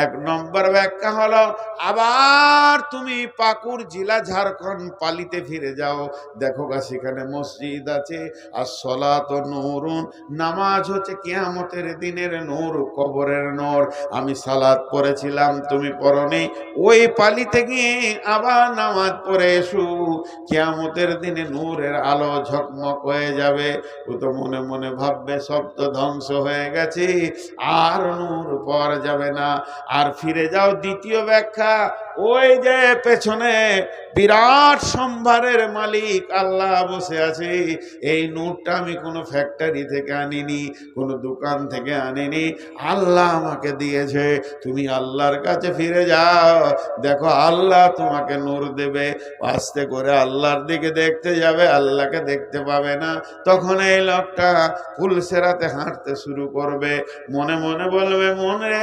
এক নম্বর ব্যাখ্যা হলো আবার তুমি পাকুড় জেলা ঝাড়খণ্ড পালিতে ফিরে যাও, দেখো গা সেখানে মসজিদ আছে। আর সলাত নূরুন, নামাজ হচ্ছে কিয়ামতের দিনের নূর, কবরের নূর। আমি সালাত পড়েছিলাম, তুমি পড়নি, ওই পালিতে গিয়ে আবার নামাজ পড়ে এসো, কিয়ামতের দিনে নূরের আলো ঝকমক হয়ে যাবে। ও তো মনে মনে ভাববে সব তো ধ্বংস হয়ে গেছে, আর নূর পাওয়া যাবে না। আর ফিরে যাও দ্বিতীয় ব্যাখ্যা, ওই যে পেছনে বিরাট সম্ভারের মালিক আল্লাহ বসে আছে, এই নূরটা আমি কোনো ফ্যাক্টরি থেকে আনিনি, কোনো দোকান থেকে আনিনি, আল্লাহ আমাকে দিয়েছে। তুমি আল্লাহর কাছে ফিরে যাও, দেখো আল্লাহ তোমাকে নূর দেবে। আস্তে করে আল্লাহর দিকে দেখতে যাবে, আল্লাহকে দেখতে পাবে না। তখন এই লোকটা ফুলসেরাতে হাঁটতে শুরু করবে, মনে মনে বলবে মনে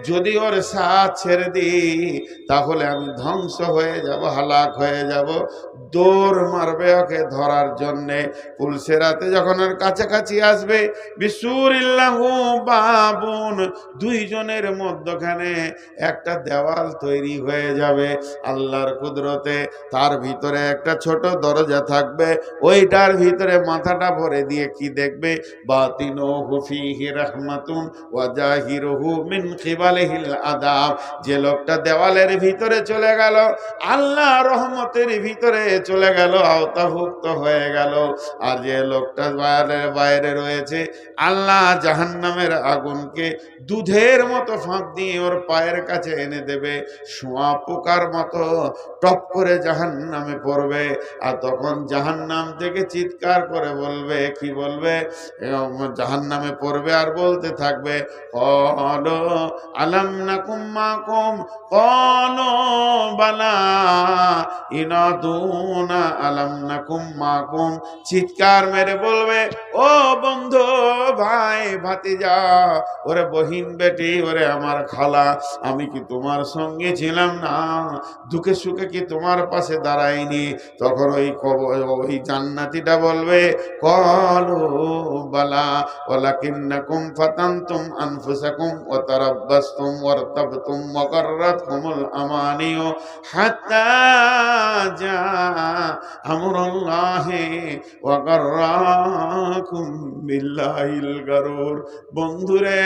যদি ওর সাথ ছেড়ে দিই তাহলে আমি ধ্বংস হয়ে যাব, হালাক হয়ে যাব। দৌড় মারবে ওকে ধরার জন্যে। ফুলসেরাতে যখন ওর কাছাকাছি আসবে, বিসুরিল্লাহু বাবুন, দুইজনের মধ্যখানে একটা দেওয়াল তৈরি হয়ে যাবে আল্লাহর কুদরতে। তার ভিতরে একটা ছোট দরজা থাকবে, ওইটার ভিতরে মাথাটা ভরে দিয়ে কি দেখবে, বাতিনুহু ফীহি রাহমাতুন ওয়া জাহিরুহু মিন কিবালিহিল আযাব। যে লোকটা দেওয়ালের ভিতরে চলে গেল, আল্লাহ রহমতের ভিতরে চলে গেল, আওতাভুক্ত হয়ে গেল। আর যে লোকটা বাইরে রয়েছে, আল্লাহ জাহান্নামের আগুনকে দুধের মতো ফাঁক দিয়ে ওর পায়ের কাছে এনে দেবে, শোয়া পোকার মতো টপ করে জাহান্নামে পড়বে। আর তখন জাহান্নাম থেকে চিৎকার করে বলবে, কি বলবে, জাহান্নামে পড়বে আর বলতে থাকবে ক্বালু আলাম নাকুম মাকুম, ক্বালু বালা ইনাদুনা আলাম নাকুম মাকুম। চিৎকার মেরে বলবে, ও বন্ধু, ভাই, ভাতিজা, ওরে বহিন বেটি, ওরে আমার খালা, আমি কি তোমার সঙ্গে ছিলাম না? দুঃখে সুখে কি তোমার পাশে দাঁড়াইনি? তখন ওই জান্নাতীটা বলবে ক্বালু বালা ওয়ালাকিন্নাকুম ফাতানতুম আনফুসাকুম ওয়া তারাব্বাসতুম ওয়ারতাবতুম ওয়া গাররাতকুমুল আমানিয়ু হাত্তা জা আমরুল্লাহি ওয়া গাররাকুম বিল্লাহিল গারুর। বন্ধুরে,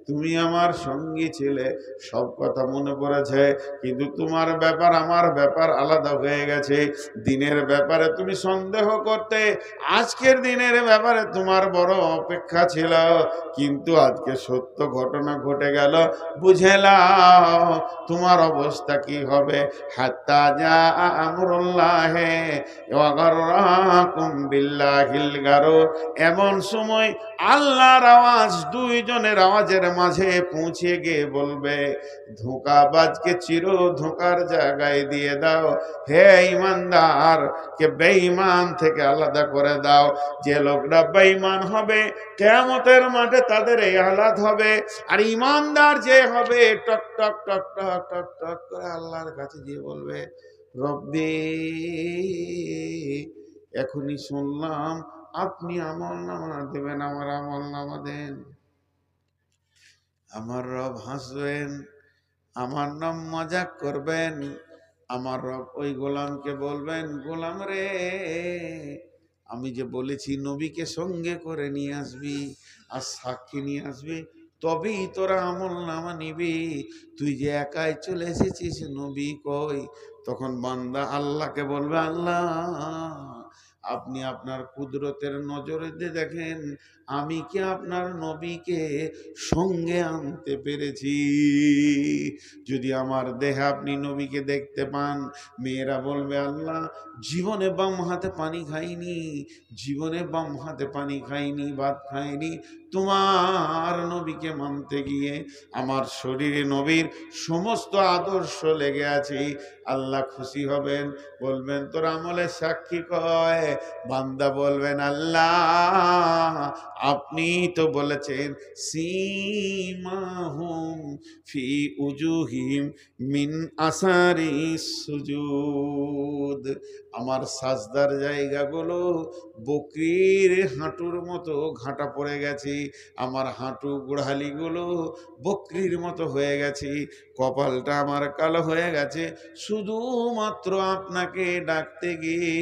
তুমি আমার সঙ্গী ছিলে, সব কথা মনে পড়েছে, কিন্তু তোমার ব্যাপার আমার ব্যাপার আলাদা হয়ে গেছে। দিনের ব্যাপারে তুমি সন্দেহ করতে, আজকের দিনের ব্যাপারে তোমার বড় অপেক্ষা ছিল, কিন্তু আজকে সত্য ঘটনা ঘটে গেল, বুঝে নাও তোমার অবস্থা কি হবে। হাত্তা জা আমরুল্লাহি ওয়া গাররাকুম বিল্লাহিল গারুর। এমন সময় আল্লাহর আওয়াজ দুইজনের আওয়াজের মাঝে পৌঁছে গিয়ে বলবে, ধোঁকাবাজকে চির ধোঁকার জায়গায় দিয়ে দাও, হে ঈমানদার কে বেঈমান থেকে আলাদা করে দাও। যে লোকরা বেঈমান হবে কিয়ামতের মাঠে তাদের এই হালাত হবে, আর ঈমানদার যে হবে টক টক টক টক টক টক করে আল্লাহর কাছে গিয়ে বলবে, রব্বি, এখনই শুনলাম আপনি আমল নামা দেবেন, আমার আমল নামা দেন। আমার রব হাসবেন, আমার নাম মজাক করবেন। আমার রব ওই গোলামকে বলবেন, গোলাম রে, আমি যে বলেছি নবীকে সঙ্গে করে নিয়ে আসবি আর সাক্ষী নিয়ে আসবি, তবেই তোরা আমল নামা নিবি। তুই যে একাই চলে এসেছিস, নবী কই? তখন বান্দা আল্লাহকে বলবে, আল্লাহ, আপনি আপনার কুদরতের নজরে দিয়ে দেখেন আমি কি আপনার নবীকে সঙ্গে আনতে পেরেছি। যদি আমার দেহে আপনি নবীকে দেখতে পান, মেয়েরা বলবে, আল্লাহ, জীবনে বাম হাতে পানি খাইনি, জীবনে বাম হাতে পানি খাইনি, ভাত খাইনি, তোমার নবীকে মানতে গিয়ে আমার শরীরে নবীর সমস্ত আদর্শ লেগে আছে। আল্লাহ খুশি হবেন, বলবেন তোর আমলের সাক্ষী কয়? বান্দা বলবেন আল্লাহ আপনি তো বলেছেন সীমাহুম ফি উজুহিম মিন আসারি সুজুদ, আমার সাজদার জায়গাগুলো বকরির হাঁটুর মতো ঘাটা পড়ে গেছে, আমার হাঁটু গোড়ালিগুলো বকরির মতো হয়ে গেছে, কপালটা আমার কালো হয়ে গেছে, শুধুমাত্র আপনাকে ডাকতে গিয়ে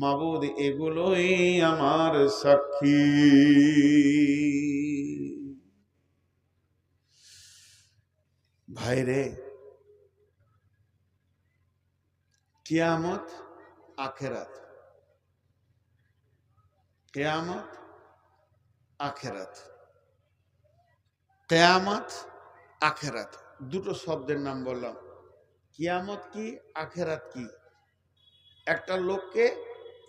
মাবুদ এগুলোই আমার সাক্ষী। ভাইরে, কিয়ামত আখেরাত, কিয়ামত আখেরাত, কিয়ামত আখেরাত, দুটো শব্দের নাম বললাম। কিয়ামত কি, আখেরাত কি? একটা লোককে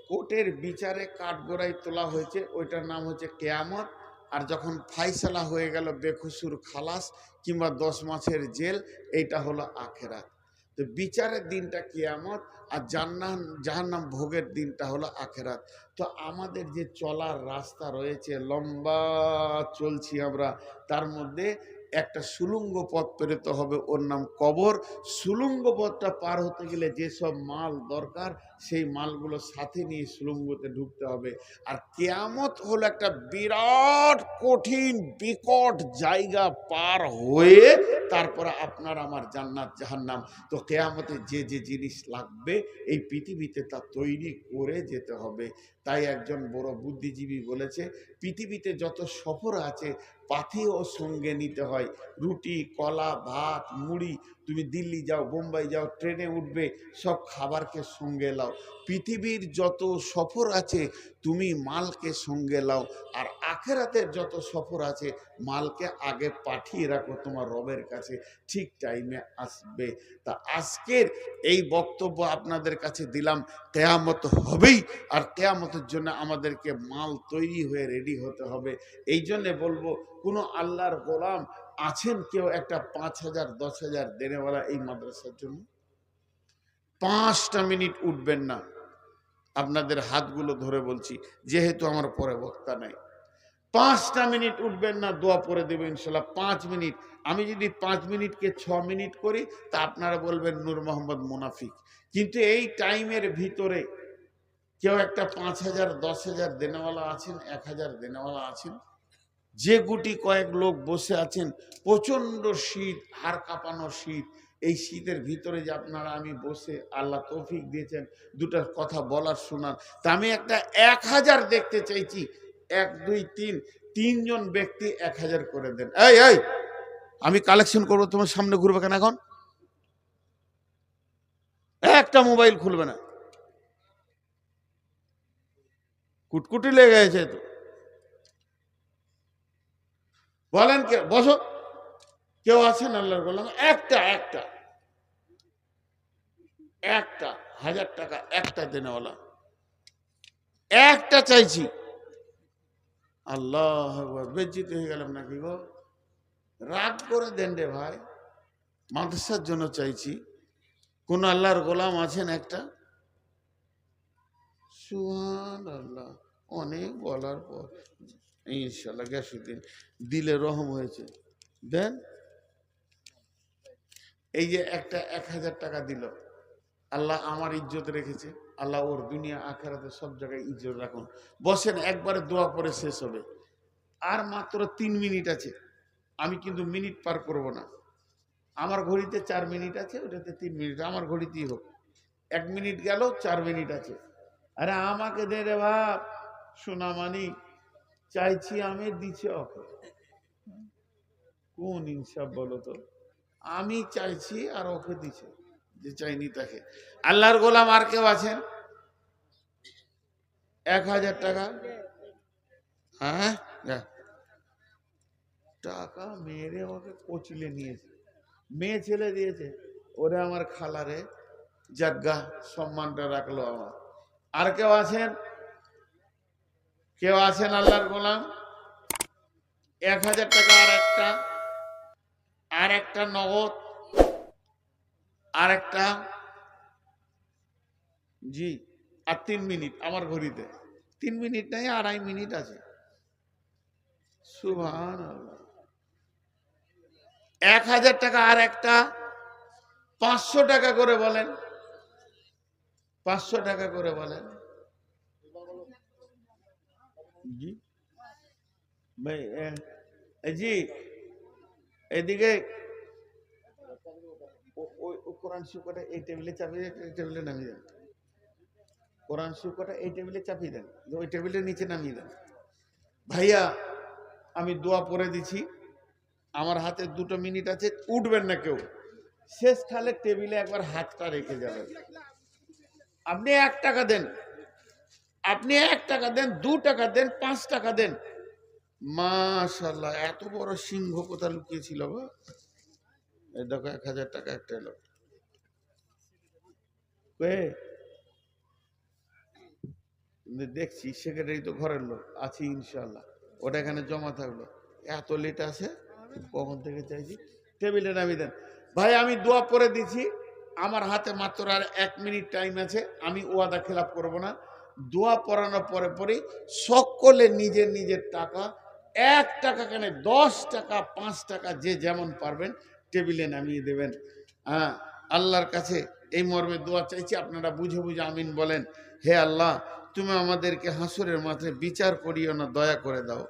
কোর্টের বিচারে কাঠগড়ায় তোলা হয়েছে, ওইটার নাম হচ্ছে কেয়ামত। আর যখন ফাইসালা হয়ে গেল বেকসুর খালাস কিংবা 10 মাসের জেল, এইটা হলো আখেরাত। তো বিচারের দিনটা কিয়ামত, আর জাহান্নাম ভোগের দিনটা হলো আখেরাত। তো আমাদের যে চলার রাস্তা রয়েছে, লম্বা চলছি আমরা, তার মধ্যে একটা সুলুঙ্গ পথ পেরোতে হবে, ওর নাম কবর। সুলুঙ্গ পথটা পার হতে গেলে যেসব মাল দরকার সেই মালগুলো সাথে নিয়ে সুলুঙ্গতে ঢুকতে হবে। আর কিয়ামত হলো একটা বিরাট কঠিন বিকট জায়গা পার হয়ে তারপরে আপনার আমার জান্নাত জাহান্নাম। তো কিয়ামতে যে যে জিনিস লাগবে এই পৃথিবীতে তা তৈরি করে যেতে হবে। তাই একজন বড় বুদ্ধিজীবী বলেছে, পৃথিবীতে যত সফর আছে পাথেও সঙ্গে নিতে হয়। রুটি, কলা, ভাত, মুড়ি, তুমি দিল্লি যাও, বোম্বাই যাও, ট্রেনে উঠবে, সব খাবারকে সঙ্গে লাও। পৃথিবীর যত সফর আছে তুমি মালকে সঙ্গে লাও। আর আখেরাতের যত সফর আছে মালকে আগে পাঠিয়ে রাখো তোমার রবের কাছে, ঠিক টাইমে আসবে। তা আজকের এই বক্তব্য আপনাদের কাছে দিলাম, কেয়ামত হবেই, আর কেয়ামতের জন্য আমাদেরকে মাল তৈরি হয়ে রেডি হতে হবে। এই জন্যে বলবো, কোনো আল্লাহর গোলাম আছেন কেউ একটা 5,000 10,000 দেনেওয়ালা এই মাদ্রাসার জন্য? 5টা মিনিট উঠবেন না, আপনাদের হাতগুলো ধরে বলছি, যেহেতু আমার পরে বক্তা নাই। 5টা মিনিট উঠবেন না, দোয়া পড়ে দেবে ইনশাল্লাহ 5 মিনিট। আমি যদি 5 মিনিটকে 6 মিনিট করি তা আপনারা বলবেন নূর মোহাম্মদ মুনাফিক। কিন্তু এই টাইমের ভিতরে কেউ একটা 5,000 10,000 দেনেওয়ালা আছেন, 1,000 দেনেওয়ালা আছেন? যে গুটি কয়েক লোক বসে আছেন, প্রচন্ড শীত, হাড় কাঁপানো শীত, এই শীতের ভিতরে যে আপনারা আমি বসে আল্লাহ তৌফিক দিয়েছেন দুটার কথা বলার শোনার, তা আমি একটা 1,000 দেখতে চাইছি। 1 2 3, 3জন ব্যক্তি 1,000 করে দেন। এই এই আমি কালেকশন করবো, তোমার সামনে ঘুরবে কেন? এখন একটা মোবাইল খুলবে না, কুটকুটি লেগে গেছে তো। বলেন কে, বসো। কেউ আছেন আল্লাহর গোলাম? একটা একটা একটা 1,000 টাকা একটা দেনেওয়ালা, একটা চাইছি। আল্লাহ আকবার, বেজ্জিত হয়ে গেলাম নাকি গো? রাগ করে দেন রে ভাই, মাদ্রাসার জন্য চাইছি। কোন আল্লাহর গোলাম আছেন একটা? সুবহানাল্লাহ, অনেক বলার পর ইনশাআল্লাহ গ্যাসুদ্দিন দিলে রহম হয়েছে, দেন। এই যে একটা 1,000 টাকা দিল, আল্লাহ আমার ইজ্জত রেখেছে, আল্লাহ ওর দুনিয়া আখেরাতে সব জায়গায় ইজ্জত রাখুন। বসেন, একবারে দোয়া করে শেষ হবে। আর মাত্র 3 মিনিট আছে, আমি কিন্তু মিনিট পার করব না। আমার ঘড়িতে 4 মিনিট আছে, ওটাতে 3 মিনিট, আমার ঘড়িতেই হোক। 1 মিনিট গেল, 4 মিনিট আছে। আরে আমাকে দে রে বাপ, সোনামানি চাইছি আমি, দিছে ওকে। কোন ইনসাফ বলো তো? আমি চাইছি আর ওকে দিছে, যে চাইনি তাকে। আল্লাহর গোলাম আর কেউ আছেন? 1,000 টাকা। হ্যাঁ, টাকা মেরে ওকে কচলে নিয়েছে, মেয়ে ছেলে দিয়েছে। ওরে আমার খালারে, জাগা সম্মানটা রাখলো আমার। আর কেউ আছেন? কেউ আছেন আল্লাহর গোলাম? 1,000 টাকা, আর একটা নগদ, আর একটা, জি আর 3 মিনিট আমার ঘড়িতে, 3 মিনিট নাই, 2.5 মিনিট আছে। সুবহানাল্লাহ। 1000 টাকা আর একটা 500 টাকা করে বলেন, 500 টাকা করে বলেন। জি ভাই, জি এদিকে কোরআন শিক্ষাটা এই টেবিলে চাপিয়ে দেন, এই টেবিলে নামিয়ে দেন। কোরআন শিক্ষাটা এই টেবিলে চাপিয়ে দেন, ওই টেবিলের নিচে নামিয়ে দেন। ভাইয়া আমি দোয়া পড়ে দিছি, আমার হাতে 2 মিনিট আছে, উঠবেন না কেউ। শেষ খালে টেবিলে একবার হাতটা রেখে যাবেন। আপনি 1 টাকা দেন, আপনি 1 টাকা দেন, 2 টাকা দেন, 5 টাকা দেন। মাশাআল্লাহ, এত বড় সিংহ কোথা লুকিয়েছিল গো? এই দেখো 1000 টাকা একটা এলো। দেখছি সেক্রেটারি তো ঘরের লোক আছি, ইনশাল্লাহ ওটা এখানে জমা থাকলো। এত লেট আছে, কখন থেকে চাইছি, টেবিলে নামিয়ে দেন। ভাই আমি দোয়া পড়ে দিছি, আমার হাতে মাত্র আর 1 মিনিট টাইম আছে, আমি ওয়াদা খেলাপ করব না। দোয়া পড়ানোর পরে পরেই সকলে নিজের নিজের টাকা, 1 টাকা কেন 10 টাকা 5 টাকা যে যেমন পারবেন টেবিলে নামিয়ে দেবেন। হ্যাঁ, আল্লাহর কাছে এই মর্মে দোয়া চাইছি, আপনারা বুঝে বুঝে আমিন বলেন। হে আল্লাহ, তুমি আমাদেরকে হাসরের মাঠে বিচার করিও না, দয়া করে দাও।